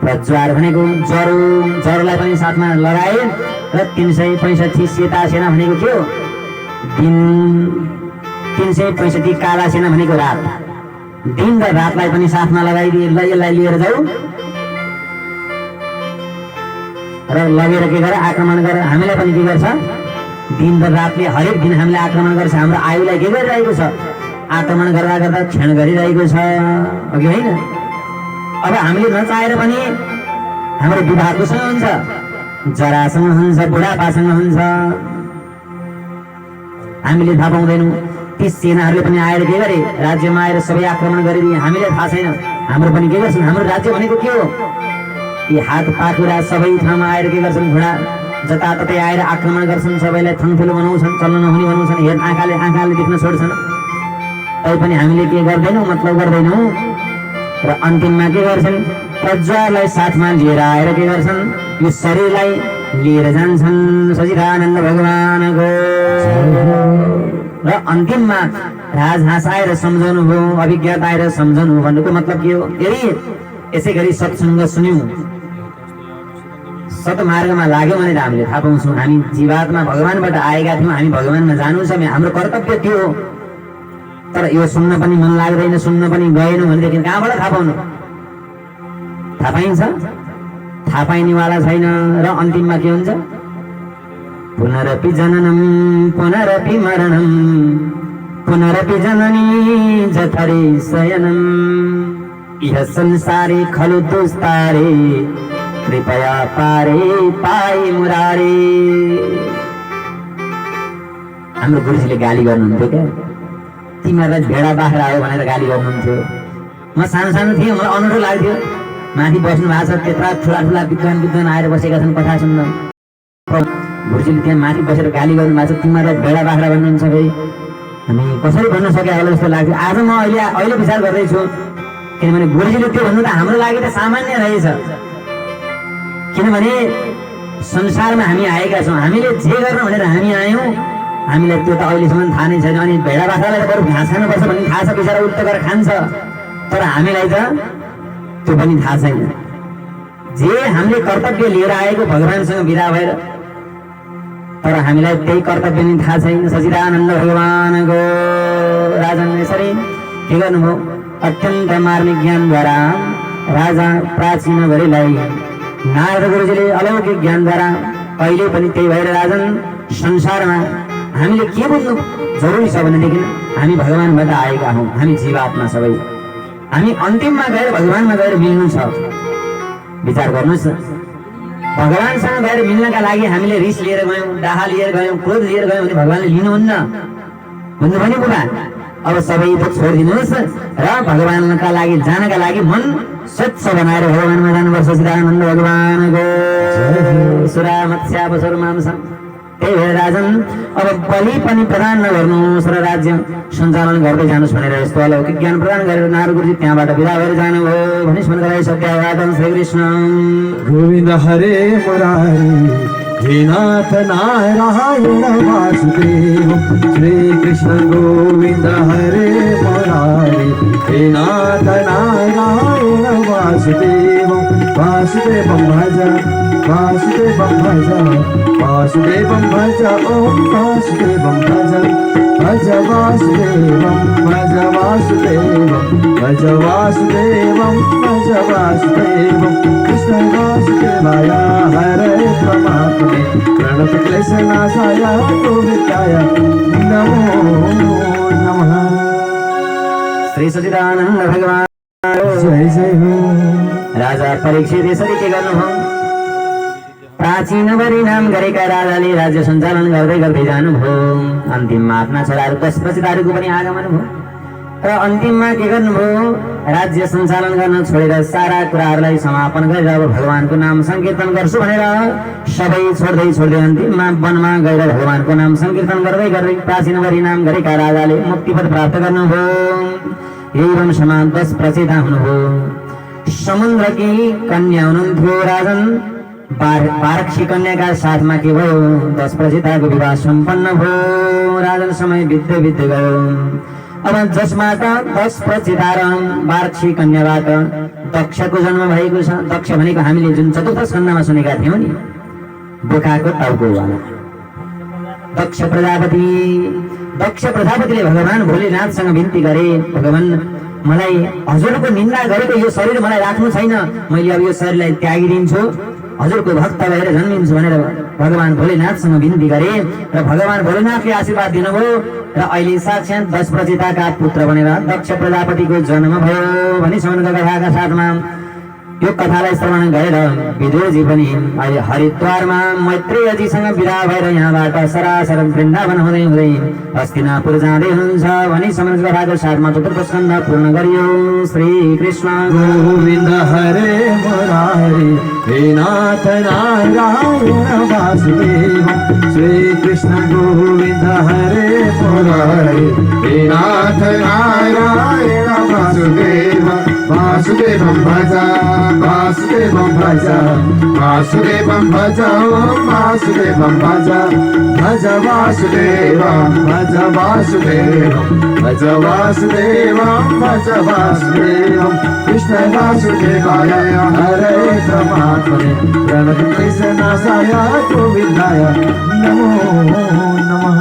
प्रज्वार भनेको ज्वरोलाई पनि साथमा लगाए र 365 सेता सेना भनेको के हो? दिन। 365 काला सेना भनेको रात। दिन र रातलाई पनि साथमा लगाइदिए। ल यसलाई लिएर जाऊ र लगेर के गर? आक्रमण गर। हामीलाई पनि के गर्छ? दिन र रातले हरेक दिन हामीलाई आक्रमण गर्छ। हाम्रो आयुलाई के गरिरहेको छ? आक्रमण गर्दा गर्दा क्षण गरिरहेको छ, अघि होइन? अब हामीले नचाहेर पनि हाम्रो विवाह कोसँग हुन्छ? जरासँग हुन्छ, बुढापासँग हुन्छ। हामीले थाहा पाउँदैनौँ। ती सेनाहरूले पनि आएर के गरे? राज्यमा आएर सबै आक्रमण गरिदिए। हामीलाई थाहा छैन हाम्रो पनि के गर्छन्? हाम्रो राज्य भनेको के हो? यी हात पाखुरा सबै ठाउँमा आएर के गर्छन्? घोडा जताततै आएर आक्रमण गर्छन्, सबैलाई थङथुलो बनाउँछन्, चल्न नहुने बनाउँछन्, हेर्न आँखाले देख्न छोड्छन्। तैपनि हामीले के गर्दैनौँ? मतलब गर्दैनौँ। र अन्तिममा के गर्छन्? प्रज्वालाई साथमा लिएर आएर के गर्छन्? यो शरीरलाई लिएर जान्छन् सचिदानन्द भगवानको। र अन्तिममा राजहाँस आएर सम्झाउनु भयो, अभिज्ञता आएर सम्झाउनु भन्नुको मतलब के हो? यदि यसै गरी सत्सङ्ग सुन्यौँ, सतमार्गमा लाग्यो भने त हामीले थाहा पाउँछौँ हामी जीवात्मा भगवानबाट आएका थियौँ, हामी भगवानमा जानु छ, हाम्रो कर्तव्य त्यो हो। तर यो सुन्न पनि मन लाग्दैन, सुन्न पनि गएन भनेदेखि कहाँबाट थाहा पाउनु? थाहा पाइन्छ? थाहा पाइनेवाला छैन। र अन्तिममा के हुन्छ? पुनरपि जननम पुनरपि मरणम पुनरपि जननी जठरे शयनम इह संसारे खलु दुस्तारे कृपया पारे पाए मुरारे। हाम्रो गुरुजीले गाली गर्नुहुन्थ्यो क्या, तिमीहरूलाई भेडा बाख्रा हो भनेर गाली गर्नुहुन्थ्यो। म सानो सानो थिएँ, मलाई अनौठो लाग्थ्यो। माथि बस्नु भएको छ, त्यत्रा ठुला ठुला विद्वान आएर बसेका छन् कथा सुन्न। गुरुजीले त्यहाँ माथि बसेर गाली गर्नु भएको छ, तिमीहरूलाई भेडा बाख्रा भन्नुहुन्छ। फेरि हामी कसरी भन्न सके होला जस्तो लाग्थ्यो। आज म अहिले विचार गर्दैछु, किनभने गुरुजीले त्यो भन्नु त हाम्रो लागि त सामान्य रहेछ। किनभने संसारमा हामी आएका छौँ, हामीले जे गर्नु भनेर हामी आयौँ, हामीलाई त्यो त अहिलेसम्म थाहा नै छैन। अनि भेडा बाख्रालाई बरु घाँस खानुपर्छ भन्ने थाहा छ, बिचरा उल्टो गरेर खान्छ। तर हामीलाई त त्यो पनि थाहा छैन। जे हामीले कर्तव्य लिएर आएको भगवानसँग विदा भएर, तर हामीलाई त्यही कर्तव्य नै थाहा छैन। सचिदानन्द भगवानको। राजन यसरी के गर्नुभयो? अत्यन्त मार्मिक ज्ञानद्वारा राजा प्राचीन गरीलाई नारद गुरुजीले अलौकिक ज्ञानद्वारा कहिले पनि त्यही भएर राजन संसारमा हामीले के बुझ्नु जरुरी छ भनेदेखि हामी भगवानबाट आएका हौँ, हामी जीवात्मा सबै, हामी अन्तिममा गएर भगवानमा गएर मिल्नु छ। विचार गर्नुहोस्, भगवानसँग गएर मिल्नका लागि हामीले रिस लिएर गयौँ, डाहा लिएर गयौँ, क्रोध लिएर गयौँ भने भगवानले लिनुहुन्न भन्नुभयो नि बुबा। अब सबै थोक छोडिदिनुहोस् र भगवानका लागि जानका लागि मन स्वच्छ बनाएर भगवानमा जानुपर्छ। सचिदानन्द भगवानको सुरा मत्स्या पशुर मांसम। त्यही भएर राजन अब बलि पनि प्रदान नगर्नुहोस् र राज्य सञ्चालन गर्दै जानुहोस् भनेर यस्तो अलौकिक ज्ञान प्रदान गरेर नारद गुरुजी त्यहाँबाट विदा भएर जानुभयो। भनिस् भन्दै सत्यावादन श्री कृष्ण गोविन्द हरे मुरारी हे नाथ नारायण वासुदेव श्री कृष्ण गोविन्द हरे मुरारी हे नाथ नारायण वासुदेव वासुदेवं भज वासुदेवं भज वासुदेवं भज ओम वासुदेवं भज भज वासुदेवं भज वासुदेवं भज वासुदेवं भज वासुदेवं कृष्ण वासुदेवाय हरे परमात्मने प्रणतक्लेशनाशाय गोविन्दाय नमो नमः। श्री सच्चिदानन्द भगवान जय जय हो। राजा परीक्षित यसरी के गर्नुभयो, प्राचीन गरी नाम गरेका राजाले राज्य सञ्चालन गर्दै गर्दै जानुभयो। अन्तिममा आफ्ना छोराहरू 10 प्रसिद्धहरूको पनि आगमन भयो र अन्तिममा के गर्नुभयो, राज्य सञ्चालन गर्न छोडेर सारा कुराहरूलाई समापन गरेर अब भगवानको नाम संकीर्तन गर्छु भनेर सबै छोड्दै अन्तिममा वनमा गएर भगवानको नाम संकीर्तन गर्दै गर्दै प्राचीन गरी नाम गरेका राजाले मुक्तिपद प्राप्त गर्नुभयो। यही वंशमा 10 प्रसिद्ध हुनुभयो। समुद्रकी कन्या हुनुहुन्थ्यो राजन, बारक्षी कन्याका साथमा के भयो, 10 प्रसिद्धको विवाह सम्पन्न भयो। राजन समय बित्दै गयो। अब जसबाट 10 प्रसिद्ध र बारक्षी कन्याबाट दक्षको जन्म भएको छ। दक्ष भनेको हामीले जुन चतुर्थ स्कन्धमा सुनेका थियौँ नि, बोकाको टाउको वाला दक्ष प्रजापतिले भगवान भोलेनाथसँग बिन्ती गरे, भगवान मलाई हजुरको निन्दा गरेको यो शरीर मलाई राख्नु छैन, मैले अब यो शरीरलाई त्यागिदिन्छु, हजुरको भक्त भएर जन्मिन्छु भनेर भगवान भोलेनाथसँग बिन्ती गरे र भगवान भोलेनाथले आशीर्वाद दिनुभयो र अहिले साक्षात् 10 प्रसिद्धका पुत्र बनेर दक्ष प्रजापतिको जन्म भयो भनी श्रवणको कथाका साथमा यो कथालाई श्रवण गरेर विदुरजी पनि अहिले हरिद्वारमा मैत्रेयजीसँग विदा भएर यहाँबाट सरासर वृन्दावन हुँदै हस्तिनापुर जाँदै हुनुहुन्छ भनी श्रवणको कथाको साथमा चतुर्थ स्कन्ध पूर्ण गरियो। श्री कृष्ण गोविन्द हरे मुरारी हे नाथ नारायण वासुदेव श्री कृष्ण गोविन्द हरे मुरारी हे नाथ नारायण वासुदेव वासुदेवं भज वासुदेवं भज वासुदेवं भज वासुदेवं भज भज वासुदेवं भज वासुदेवं भज वासुदेवं भज वासुदेवं कृष्ण वासुदेवाय हरे परमात्मने प्रणतक्लेशनाशाय गोविन्दाय नमो नमः।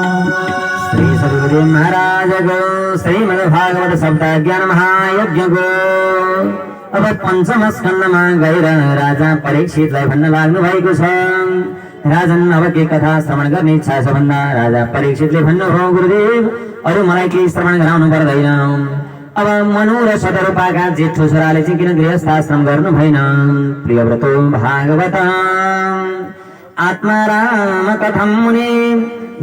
श्री सद्गुरुदेव महाराज को श्रीमद्भागवत शब्द ज्ञान महायज्ञ को अब पंचम स्कन्धमा गएर राजा परीक्षितलाई भन्न लाग्नु भएको छ। राजन अब के कथा श्रवण गर्ने इच्छा छ भन्दा राजा परीक्षितले भन्नुभयो, गुरुदेव अरू मलाई केही श्रवण गराउनु पर्दैन। अब मनु र शतरूपाका जेठो छोराले चाहिँ किन गृहस्थाश्रम गर्नु भएन। प्रियव्रतो भागवत आत्माराम कथम मुने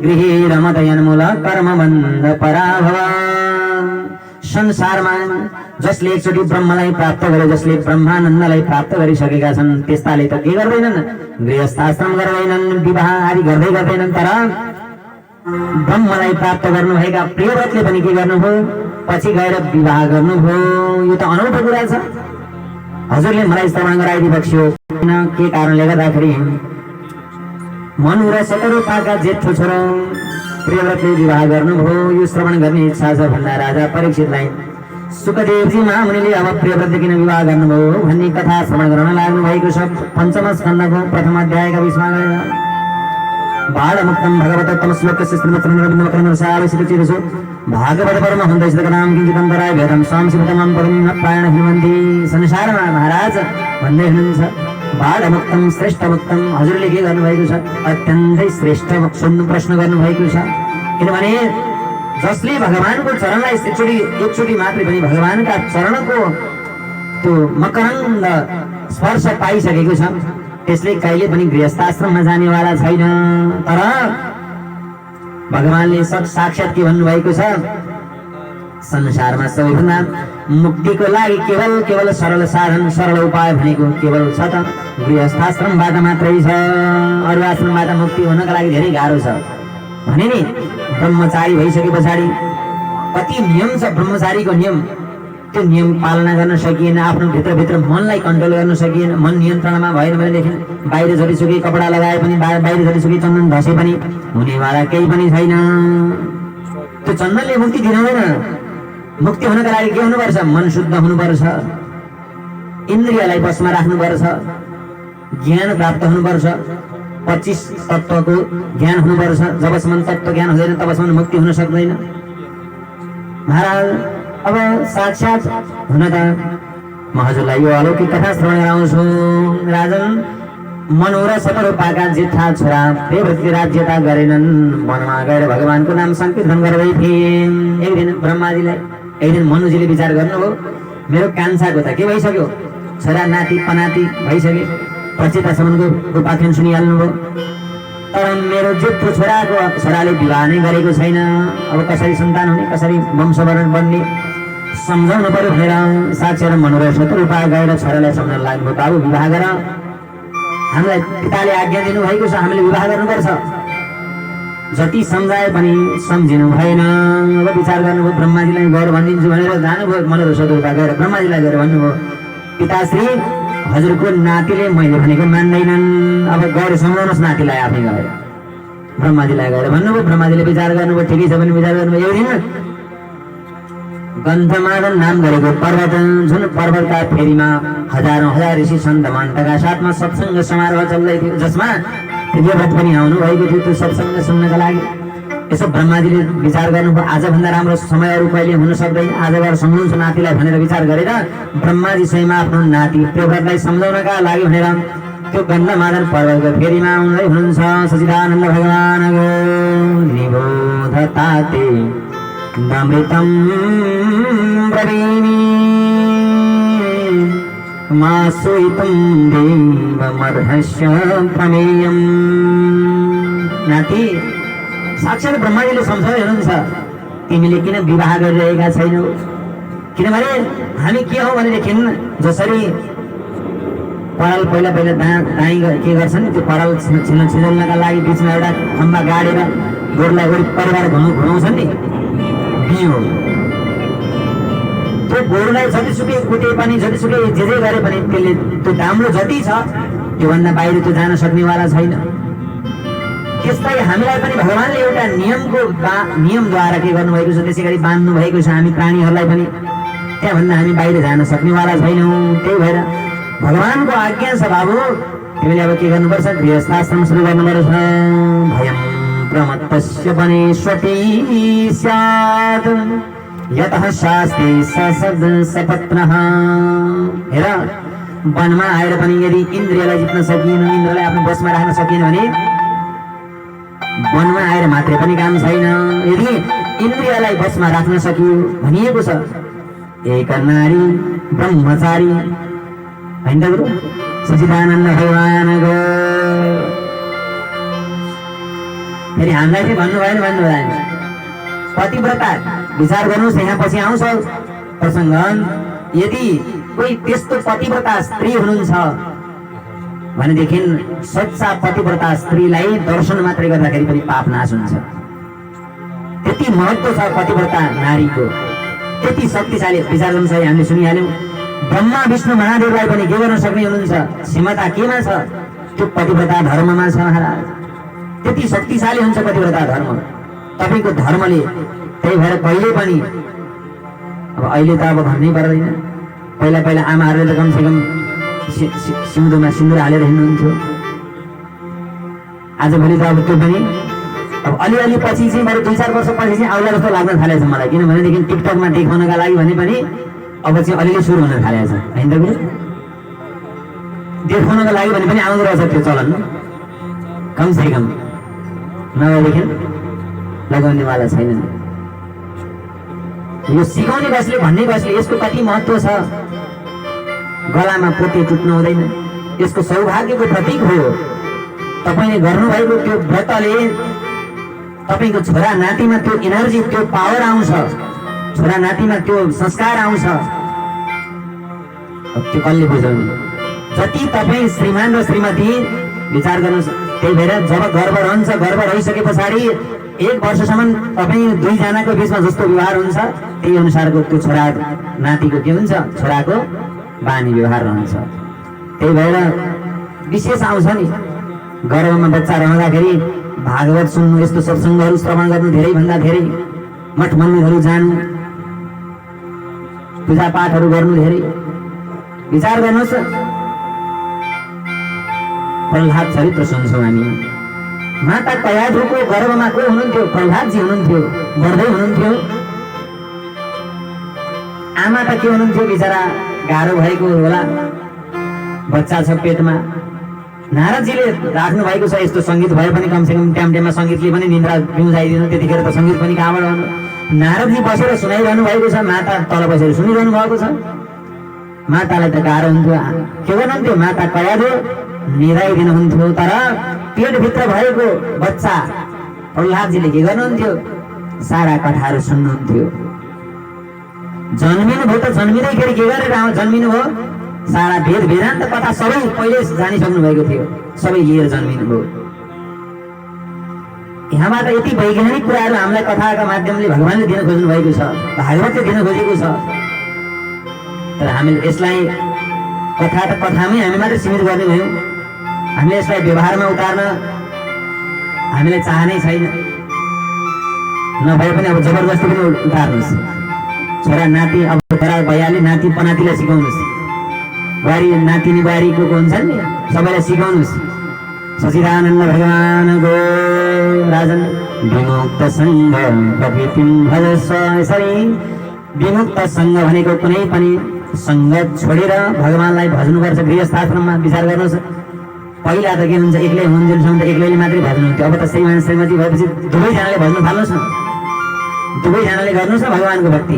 गृहे रमदयन्मूल कर्मबन्ध पराभव। संसारमा जसले एकचोटि ब्रह्मलाई प्राप्त गरे, जसले ब्रह्मानन्दलाई प्राप्त गरिसकेका छन् त्यस्ताले त के गर्दैनन्, गृहस्थाश्रम गर्दैनन्, विवाह आदि गर्दैनन्। तर ब्रह्मलाई प्राप्त गर्नुभएका प्रियव्रतले पनि के गर्नुभयो, पछि गएर विवाह गर्नुभयो। यो त अनौठो कुरा छ। हजुरले मलाई श्रवण गराइदिबक्स्यो के कारणले गर्दाखेरि मनु र शतरूपाका जेठो छोरो प्रियव्रतले विवाह गर्नुभयो। यो श्रवण गर्ने इच्छा छ भन्दा राजा परीक्षितलाई सुखदेवजी महामुनिले अब प्रियव्रतले किन विवाह गर्नुभयो भन्ने कथा श्रवण गर्न लाग्नु भएको छ। पंचम स्कन्धको प्रथम अध्यायका 20मा गएर बालमुक्तं भगवतोत्तम श्लोकस्य श्रीमत्संग्रबिन्दुमकरमरसाविसितचिरसु भागवत परम हन्तैस्तकनाम किञ्चिदन्तराय वेदं सांसितमं परं प्रायण हिमन्ति संसारमा महाराज भन्दै हुनुहुन्छ बालमुक्तं श्रेष्ठमुक्तं हजुरले के गर्नुभएको छ अत्यन्तै श्रेष्ठ सुन्नु प्रश्न गर्नुभएको छ किनभने जसले भगवानको चरणलाई एकचोटि मात्रै पनि भगवानका चरणको त्यो मकरन्द स्पर्श पाइसकेको छ त्यसले कहिले पनि गृहस्थाश्रममा जानेवाला छैन तर भगवानले साक्षात् के भन्नुभएको छ संसारमा सबैभन्दा मुक्तिको लागि केवल सरल साधन सरल उपाय भनेको केवल छ त गृहस्थाश्रमबाट मात्रै छ अरू आश्रमबाट मुक्ति हुनका लागि धेरै गाह्रो छ भने नि ब्रह्मचारी भइसके पछाडि कति नियम छ ब्रह्मचारीको नियम त्यो नियम पालना गर्न सकिएन आफ्नो भित्रभित्र मनलाई कन्ट्रोल गर्न सकिएन मन नियन्त्रणमा भएन भनेदेखि बाहिर जतिसुकै कपडा लगाए पनि बाहिर जतिसुकै चन्दन घसे पनि हुनेवाला केही पनि छैन त्यो चन्दनले मुक्ति दिँदैन मुक्ति हुनका लागि के हुनुपर्छ मन शुद्ध हुनुपर्छ इन्द्रियलाई बसमा राख्नुपर्छ ज्ञान प्राप्त हुनुपर्छ 25 तत्त्वको ज्ञान हुनुपर्छ जबसम्म तत्त्व ज्ञान हुँदैन तबसम्म मुक्ति हुन सक्दैन महाराज अब साक्षात् हुन त म हजुरलाई यो अलौकिक कथा श्रवण गराउँछु राजन मनोर शतरूपाका जेठा छोरा देवव्रतले राज्यता गरेनन् वनमा गएर भगवानको नाम संकीर्तन गर्दै थिए एक दिन ब्रह्माजीलाई एक दिन मनुजीले विचार गर्नुभयो मेरो कान्छाको त के भइसक्यो छोरा नाति पनाति भइसके पछितासम्मको उपाख्यान सुनिहाल्नुभयो तर मेरो जेठो छोराले विवाह नै गरेको छैन अब कसरी सन्तान हुने कसरी वंशवर्धन बन्ने सम्झाउनु पर्यो भनेर साक्षात् मनोर शतरूपा गएर छोरालाई सम्झाउन लाग्नु बाबु विवाह गर हामीलाई पिताले आज्ञा दिनुभएको छ हामीले विवाह गर्नुपर्छ जति सम्झाए पनि सम्झिनु भएन अब विचार गर्नुभयो ब्रह्माजीलाई गएर भनिदिन्छु भनेर जानुभयो मनोर शतरूपा गएर ब्रह्माजीलाई गएर भन्नुभयो पिताश्री हजुरको नातिले मैले भनेको मान्दैनन् अब गएर सम्झाउनुहोस् नातिलाई आफै गएर ब्रह्माजीलाई गएर भन्नुभयो ब्रह्माजीले विचार गर्नुभयो ठिकै छ भने विचार गर्नुभयो एउटा दिन गन्धमादन नाम गरेको पर्वत जुन पर्वतका फेरीमा हजार ऋषि सन्त मन्तका साथमा सत्सङ्ग समारोह चल्दै थियो जसमा देवव्रत पनि आउनु भएको थियो त्यो सत्सङ्ग सुन्नका लागि यसो ब्रह्माजीले विचार गर्नुभयो आजभन्दा राम्रो समयहरू कहिले हुन सक्दैन आज गएर सम्झाउँछु नातिलाई भनेर विचार गरेर ब्रह्माजी स्वयंमा आफ्नो नाति देवव्रतलाई सम्झाउनका लागि भनेर त्यो गन्धमादन पर्वतको फेरीमा आउँदै हुनुहुन्छ सच्चिदानन्द भगवानको निबोधताते नमृतं ब्रवीमि मासुइतं देवमर्हस्य प्रमेयम् नाति साक्षात् ब्रह्माजीले सम्झाउँदै हुनुहुन्छ तिमीले किन विवाह गरिरहेका छैनौ किनभने हामी के हौ भनेदेखि जसरी पराल पहिला दाई के गर्छन् त्यो पराल छिल्नका लागि बिचमा एउटा खम्बा गाडेर गोरुलाई परिवार घुमाउँछन् नि बियो त्यो गोरुलाई जतिसुकै कुटे पनि जतिसुकै जे गरे पनि त्यसले त्यो राम्रो जति छ त्योभन्दा बाहिर त्यो जान सक्नेवाला छैन त्यस्तै हामीलाई पनि भगवानले एउटा नियमद्वारा के गर्नुभएको छ त्यसै गरी बाँध्नु भएको छ हामी प्राणीहरूलाई पनि त्यहाँभन्दा हामी बाहिर जान सक्नेवाला छैनौँ त्यही भएर भगवानको आज्ञा छ बाबु तिमीले अब के गर्नुपर्छ गृहस्थाश्रम सुरु गर्नुपर्छ भयं प्रमत्तस्य वनेष्वपि स्यात् यतः शास्ति ससद् सपत्नः हेर वनमा आएर पनि यदि इन्द्रियलाई जित्न सकिएन इन्द्रलाई आफ्नो बसमा राख्न सकिएन भने वनमा आएर मात्रै पनि काम छैन यदि इन्द्रियलाई बसमा राख्न सकियो भनिएको छ एक नारी ब्रह्मचारी होइन त गुरु सच्चिदानन्द भगवानको फेरि हामीलाई चाहिँ भन्नु भएन पतिव्रता विचार गर्नुहोस् यहाँ पछि आउँछ प्रसङ्ग यदि कोही त्यस्तो पतिव्रता स्त्री हुनुहुन्छ भनेदेखि सच्चा पतिव्रता स्त्रीलाई दर्शन मात्रै गर्दाखेरि पनि पाप नाश हुन्छ त्यति महत्त्व छ पतिव्रता नारीको त्यति शक्तिशाली विचार गर्नु छ हामीले सुनिहाल्यौँ ब्रह्मा विष्णु महादेवलाई पनि के गर्न सक्ने हुनुहुन्छ क्षमता केमा छ त्यो पतिव्रता धर्ममा छ महाराज त्यति शक्तिशाली हुन्छ पतिव्रता धर्म तपाईको धर्मले त्यही भएर कहिले पनि अब अहिले त अब भन्नै पर्दैन पहिला आमाहरूले त कमसेकम सिउँदोमा सिन्दुर हालेर हिँड्नुहुन्थ्यो आजभोलि त अब त्यो पनि अब अलिअलि पछि चाहिँ मेरो 2-4 वर्ष पछि चाहिँ आउला जस्तो लाग्न थालेछ मलाई, किनभनेदेखि टिकटकमा देखाउनका लागि भने पनि अब चाहिँ अलिअलि सुरु हुन थालेछ हैन त गुरु? देखाउनका लागि भने पनि आउँदो रहेछ त्यो चलन, कमसे कम नभएदेखि लगाउनेवाला छैनन्। यो सिकाउने कसले, भन्ने कसले, यसको कति महत्त्व छ। गलामा पोते टुट्नु हुँदैन, यसको सौभाग्यको प्रतीक हो। तपाईले गर्नुभएको त्यो व्रतले तपाईको छोरा नातिमा त्यो एनर्जी, त्यो पावर आउँछ, छोरा नातिमा त्यो संस्कार आउँछ। त्यो कसले बुझाउने? जति तपाईँ श्रीमान र श्रीमती विचार गर्नुहोस्। त्यही भएर जब गर्भ रहन्छ, गर्भ रहिसके पछाडि 1 वर्षसम्म तपाईँ दुईजनाको बिचमा जस्तो व्यवहार हुन्छ त्यही अनुसारको त्यो छोरा नातिको के हुन्छ, छोराको बानी व्यवहार रहन्छ। त्यही भएर विशेष आउँछ नि, गर्भमा बच्चा रहँदाखेरि भागवत सुन्नु, यस्तो सत्सङ्गहरू श्रवण गर्नु, धेरै भन्दा धेरै मठ मन्दिरहरू जानु, पूजापाठहरू गर्नु, धेरै विचार गर्नुहोस्। प्रह्लाद चरित्र सुन्छौँ हामी। माता कयाधुको गर्भमा को हुनुहुन्थ्यो? प्रह्लादजी हुनुहुन्थ्यो, बढ्दै हुनुहुन्थ्यो। आमा त के हुनुहुन्थ्यो बिचरा, गाह्रो भएको होला, बच्चा छ पेटमा। नारदजीले राख्नु भएको छ यस्तो सङ्गीत भए पनि कमसेकम टाइममा सङ्गीतले पनि निन्द्रा बिउजाइदिनु, त्यतिखेर त सङ्गीत पनि कहाँबाट आउनु। नारदजी बसेर सुनाइरहनु भएको छ, माता तल बसेर सुनिरहनु भएको छ। मातालाई त गाह्रो हुन्थ्यो, के गर्नुहुन्थ्यो? माता कयाधु निदाइदिनुहुन्थ्यो। तर पेटभित्र भएको बच्चा प्रह्लादजीले के गर्नुहुन्थ्यो? सारा कथाहरू सुन्नुहुन्थ्यो। जन्मिनु भयो त जन्मिँदैखेरि के गरेर जन्मिनु भयो? सारा वेद वेदान्त कथा सबै पहिले जानिसक्नु भएको थियो, सबै लिएर जन्मिनु भयो। यहाँबाट यति वैज्ञानिक कुराहरू हामीलाई कथाका माध्यमले भगवानले दिन खोज्नु भएको छ, भागवतले दिन खोजेको छ। तर हामीले यसलाई कथा त कथामै हामी मात्रै सीमित गर्ने भयौँ। हामीले यसलाई व्यवहारमा उतार्न हामीले चाहनै छैन। नभए पनि अब जबरजस्ती पनि उतार्नुहोस्। छोरा नाति, अब छोरा भइहाल्यो, नाति पनातिलाई सिकाउनुहोस्। बुहारी नातिनी बुहारीको हुन्छ नि, सबैलाई सिकाउनुहोस्। सचिदानन्द भगवानको राजन विमुक्त सङ्घ प्रकृतिम भजस्व। यसरी विमुक्त सङ्घ भनेको कुनै पनि सङ्घ छोडेर भगवानलाई भज्नुपर्छ। गृहस्थाश्रममा विचार गर्नुहोस्। पहिला त के हुन्छ, एक्लै हुन्जेलसम्म त एक्लैले मात्रै भज्नुहुन्थ्यो। अब त श्रीमान श्रीमती भएपछि दुवैजनाले भज्नु थाल्नुहोस् न, दुवैजनाले गर्नुहोस् न भगवानको भक्ति।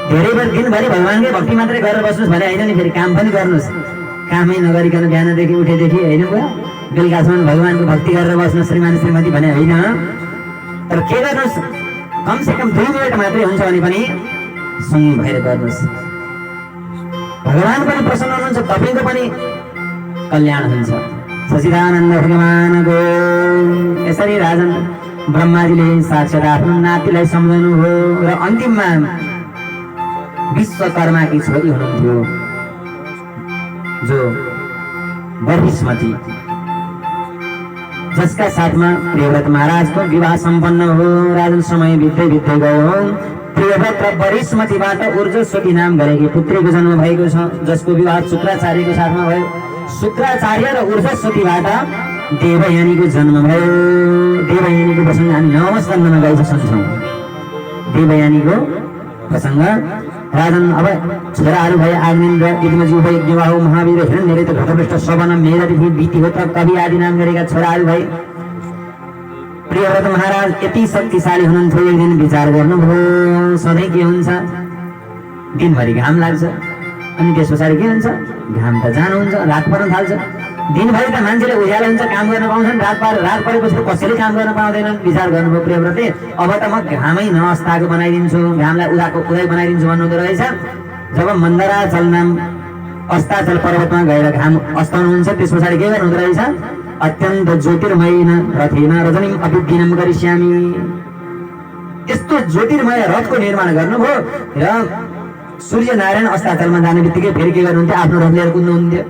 धेरै बेर दिनभरि भगवानकै भक्ति मात्रै गरेर बस्नुहोस् भने होइन नि, फेरि काम पनि गर्नुहोस्। कामै नगरिकन बिहानदेखि उठेदेखि होइन बुवा बेलुकासम्म भगवानको भक्ति गरेर बस्नु श्रीमान श्रीमती भने होइन। तर के गर्नुहोस्, कमसेकम 2 मिनट मात्रै हुन्छ भने पनि सँगै भएर गर्नुहोस्। भगवान पनि प्रसन्न हुनुहुन्छ, तपाईँको पनि कल्याण हुन्छ। सचिदानन्द भगवानको। यसरी राजन ब्रह्माजीले साक्षात् आफ्नो नातिलाई सम्झाउनु हो र अन्तिममा विश्वकर्माकी छोरी हुनुहुन्थ्यो जो बर्हिष्मती, जसका साथमा प्रियव्रत महाराजको विवाह सम्पन्न हो। राजन समय बित्दै बित्दै गयो। प्रियव्रत र बर्हिष्मतीबाट ऊर्जस्वती नाम गरेकी पुत्रीको जन्म भएको छ, जसको विवाह शुक्राचार्यको साथमा भयो। शुक्राचार्य र ऊर्जस्वतीबाट देवयानीको जन्म भयो। देवयानीको प्रसङ्ग हामी नवम स्कन्धमा गइसक्छौँ। देवयानीको प्रसङ्ग। राजन अब छोराहरू भए आग्नेन्द्र, यज्ञजी भए यज्ञवाहु, महावीर, हिरण्य, घटपृष्ठ, श्रवण, मेधतिथि, वितिहोत्र, कवि आदि नाम गरेका छोराहरू भए। प्रियव्रत महाराज यति शक्तिशाली हुनुहुन्थ्यो। एक दिन विचार गर्नुभयो, सधैँ के हुन्छ, दिनभरि घाम लाग्छ, अनि त्यस पछाडि के हुन्छ, घाम त जानुहुन्छ, रात पर्न थाल्छ। दिनभरि त मान्छेले उज्यालो हुन्छ, काम गर्न पाउँछन्, रात परेपछि त कसैले काम गर्न पाउँदैनन्। विचार गर्नुभयो प्रियव्रतले, अब त म घामै नअस्ताको बनाइदिन्छु, घामलाई उदाई बनाइदिन्छु भन्नुहुँदो रहेछ। जब मन्दराचल नाम अस्ताचल पर्वतमा गएर घाम अस्ताउनुहुन्छ, त्यस पछाडि के गर्नुहुँदो रहेछ, अत्यन्त ज्योतिर्मयीन रथेन रजनीम अभिदिनम गरिष्यामि। यस्तो ज्योतिर्मय रथको निर्माण गर्नुभयो र सूर्य नारायण अस्ताचलमा जाने बित्तिकै फेरि के गर्नुहुन्थ्यो, आफ्नो रथ लिएर कुद्नुहुन्थ्यो।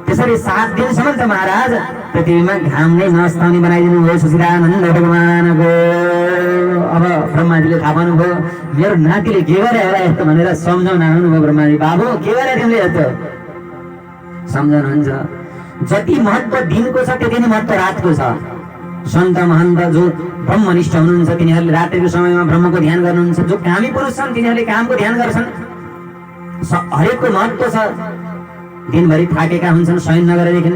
त्यसरी 7 दिनसम्म त महाराज पृथ्वीमा घाम नै नअस्ताउने बनाइदिनु भयो। सचिदानन्द भगवानको। अब ब्रह्माजीले थाहा पाउनुभयो, मेरो नातिले के गरे होला यस्तो भनेर सम्झाउन आउनुभयो ब्रह्माजी। बाबु के गरे तिमीले यस्तो? सम्झाउनुहुन्छ। जति महत्व दिनको छ त्यति नै महत्व रातको छ। सन्त महन्त जो ब्रह्मनिष्ठ हुनुहुन्छ तिनीहरूले रात्रिको समयमा ब्रह्मको ध्यान गर्नुहुन्छ। जो कामी पुरुष छन् तिनीहरूले कामको ध्यान गर्छन्। हरेकको महत्व छ। दिनभरि थाकेका हुन्छन्, शयन नगरेदेखि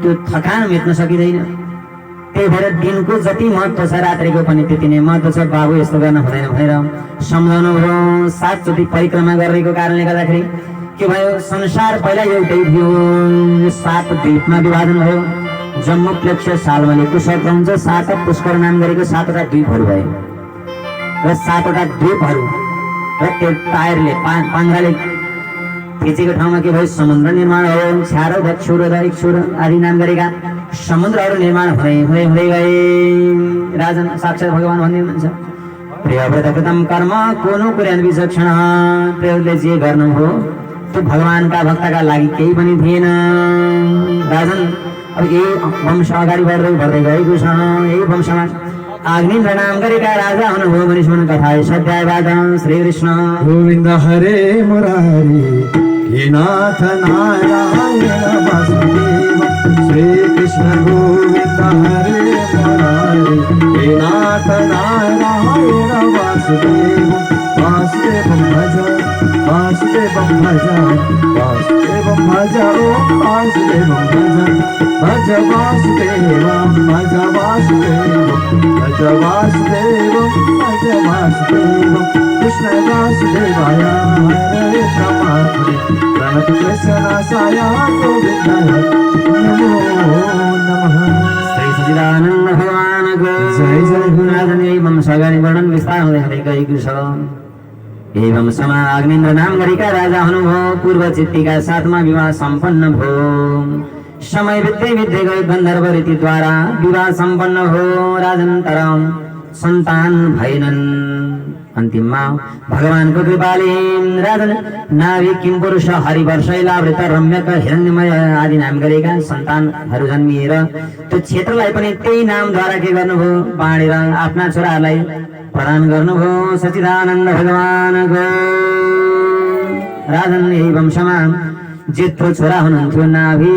त्यो थकान मेट्न सकिँदैन। त्यही भएर दिनको जति महत्व छ रात्रिको पनि त्यति नै महत्व छ। बाबु यस्तो गर्न हुँदैन भनेर सम्झाउनु भयो। 7 चोटि परिक्रमा गरेको कारणले गर्दाखेरि के भयो, संसार पहिला एउटै थियो, 7 द्वीपमा विभाजन भयो। जम्मू प्लेक्ष सालमा कुशल हुन्छ 7 पुष्कर नाम गरेको 7वटा द्वीपहरू भए र 7वटा द्वीपहरू र त्यो टायरले पाङ्ग्राले खिचेको ठाउँमा के भयो, समुद्र निर्माण भयो। छ्यारो दक्षु र इक्षु आदि नाम गरेका समुद्रहरू निर्माण हुँदै हुँदै हुँदै गए। राजन साक्षात् भगवान भन्ने हुनुहुन्छ, प्रियव्रतकृतम कर्म कोनो कुर्यान विचक्षण। प्रियले जे गर्नुभयो त्यो भगवानका भक्तका लागि केही पनि थिएन। राजन अब यही वंश अगाडि बढ्दै गएको छ। यही वंशमा आग्नेन्द्र नाम गरेका राजा हुनुभयो। मनिष्मन कथा अध्यायबाट श्री कृष्ण गोविन्द हरे मुरारी हे नाथ नारायण वासुदेव। श्री कृष्ण गोविन्द हरे मुरारी हे नाथ नारायण वासुदेव। वासुदेवं भज वासुदेवं भज वासुदेवं भज ओम वासुदेवं भज। भज वासुदेवं भज वासुदेवं भज वासुदेवं भज वासुदेवं। कृष्ण वासुदेवाय हरे परमात्मने प्रणतक्लेशनाशाय गोविन्दाय नमो नमः। श्री सच्चिदानन्द भगवान को जय जय गुरुनाथन। एवं सगानी वर्णन विस्तार हुँदै हुँदै गएको छ। एवं समा आग्नेन्द्र नाम गरेका राजा हुनुभयो। पूर्व चित्तीका साथमा विवाह सम्पन्न भयो। समय बित्दै बित्दै गयो। गन्धर्व रीतिद्वारा विवाह सम्पन्न हो। राजन तर सन्तान भएनन्। अन्तिममा भगवानको कृपाले राजन नाभि किमपुरुष हरिवर्ष इलावृत रम्यक हिरण्यमय आदि नाम गरेका सन्तानहरू जन्मिएर त्यो क्षेत्रलाई पनि त्यही नामद्वारा के गर्नुभयो, बाँडेर आफ्ना छोराहरूलाई प्रदान गर्नुभयो। सच्चिदानन्द भगवानको राजन यही वंशमा जेठो छोरा हुनुहुन्थ्यो नाभि।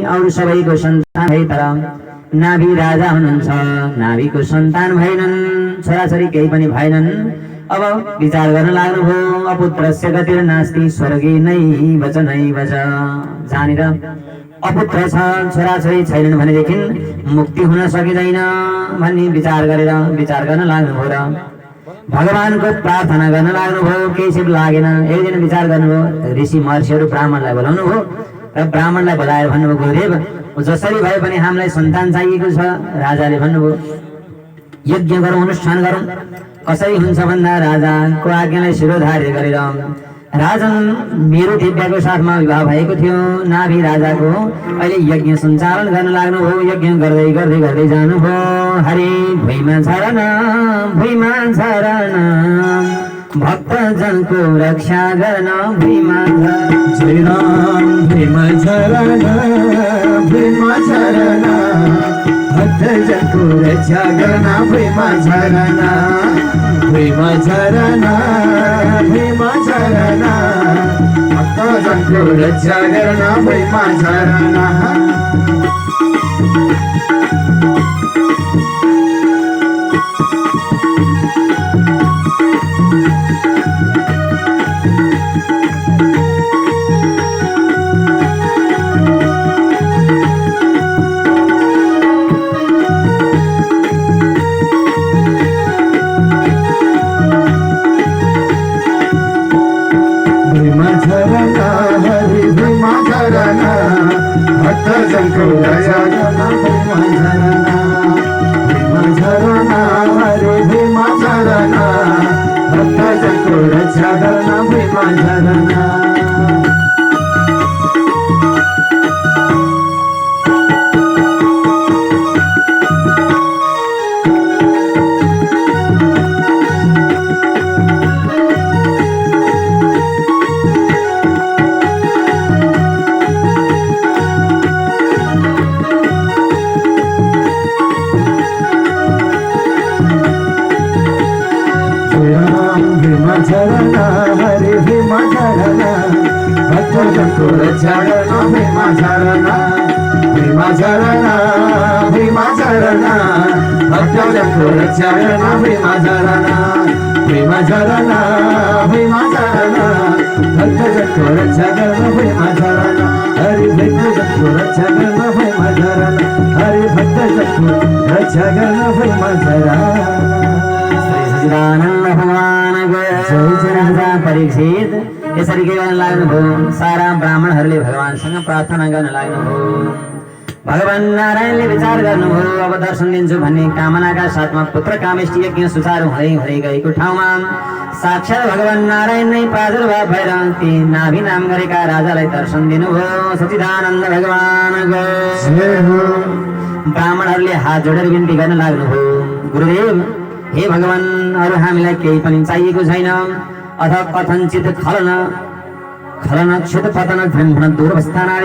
अरू सबैको सन्तान भए तर नाभि राजा हुनुहुन्छ। नाभिको सन्तान भएनन्, छोराछोरी केही पनि भएनन्। अब विचार गर्न लाग्नुभयो, अपुत्रस्य गतिर् नास्ति स्वर्गे नैव च नैव च। जहाँनिर अपुत्र छ, छोराछोरी छैनन् भनेदेखि मुक्ति हुन सकिँदैन भन्ने विचार गर्न लाग्नुभयो र भगवानको प्रार्थना गर्न लाग्नुभयो। केही सिप लागेन। एक दिन विचार गर्नुभयो। ऋषि महर्षिहरू ब्राह्मणलाई बोलाउनु भयो र ब्राह्मणलाई बोलाएर भन्नुभयो, गुरुदेव जसरी भए पनि हामीलाई सन्तान चाहिएको छ। राजाले भन्नुभयो, यज्ञ गरौँ, अनुष्ठान गरौँ। कसरी हुन्छ भन्दा राजाको आज्ञालाई शिरोधार्य गरेर राजन मेरो दिव्याको साथमा विवाह भएको थियो नाभि राजाको। अहिले यज्ञ सञ्चालन गर्न लाग्नुभयो। यज्ञ गर्दै गर्दै गर्दै जानुभयो। हरि भुइँमा झरन भुइँमा झरन भक्तजनको रक्षा गर्न भुइँमा जय राम भीमा झरन भीमा झरन भक्तजनको रक्षा गर्न भीमा झरन भीमा झरन भीमा झरन भक्तजनको रक्षा गर्न भीमा झरन। भक्तजनको रक्षा गर्न भीमा झरन भीमा झरन हरे भीमा झरन भक्तजनको रक्षा गर्न भीमा झरन। झरन हरे भीमा झरन भक्तजनको रक्षा गर्न भीमा झरन भीमा झरणा भीमा झरणा भक्तजनको रक्षा गर्न भीमा झरणा भीमा झरणा भीमा झरणा भक्तजनको रक्षा गर्न भीमा झरणा हरि भक्तजनको रक्षा गर्न भीमा झरणा हरि भक्तजनको रक्षा गर्न भीमा झरणा श्री सच्चिदानन्द भगवान राजा परीक्षित यसरी के गर्न लाग्नुभयो सारा ब्राह्मणहरूले भगवानसँग प्रार्थना गर्न लाग्नुभयो भगवान नारायणले विचार गर्नुभयो अब दर्शन दिन्छु भन्ने कामनाका साथमा पुत्र कामेष्टि यज्ञ सुचारू हुँदै गएको ठाउँमा साक्षात् भगवान नारायण नै प्रादुर्भाव भएर ती नाभि नाम गरेका राजालाई दर्शन दिनुभयो सच्चिदानन्द भगवान ब्राह्मणहरूले हात जोडेर विन्ती गर्न लाग्नुभयो गुरुदेव हे भगवान अरू हामीलाई केही पनि चाहिएको छैन अथ कथञ्चित खलन क्षत पतन ब्रह्मण दुर्वस्थाना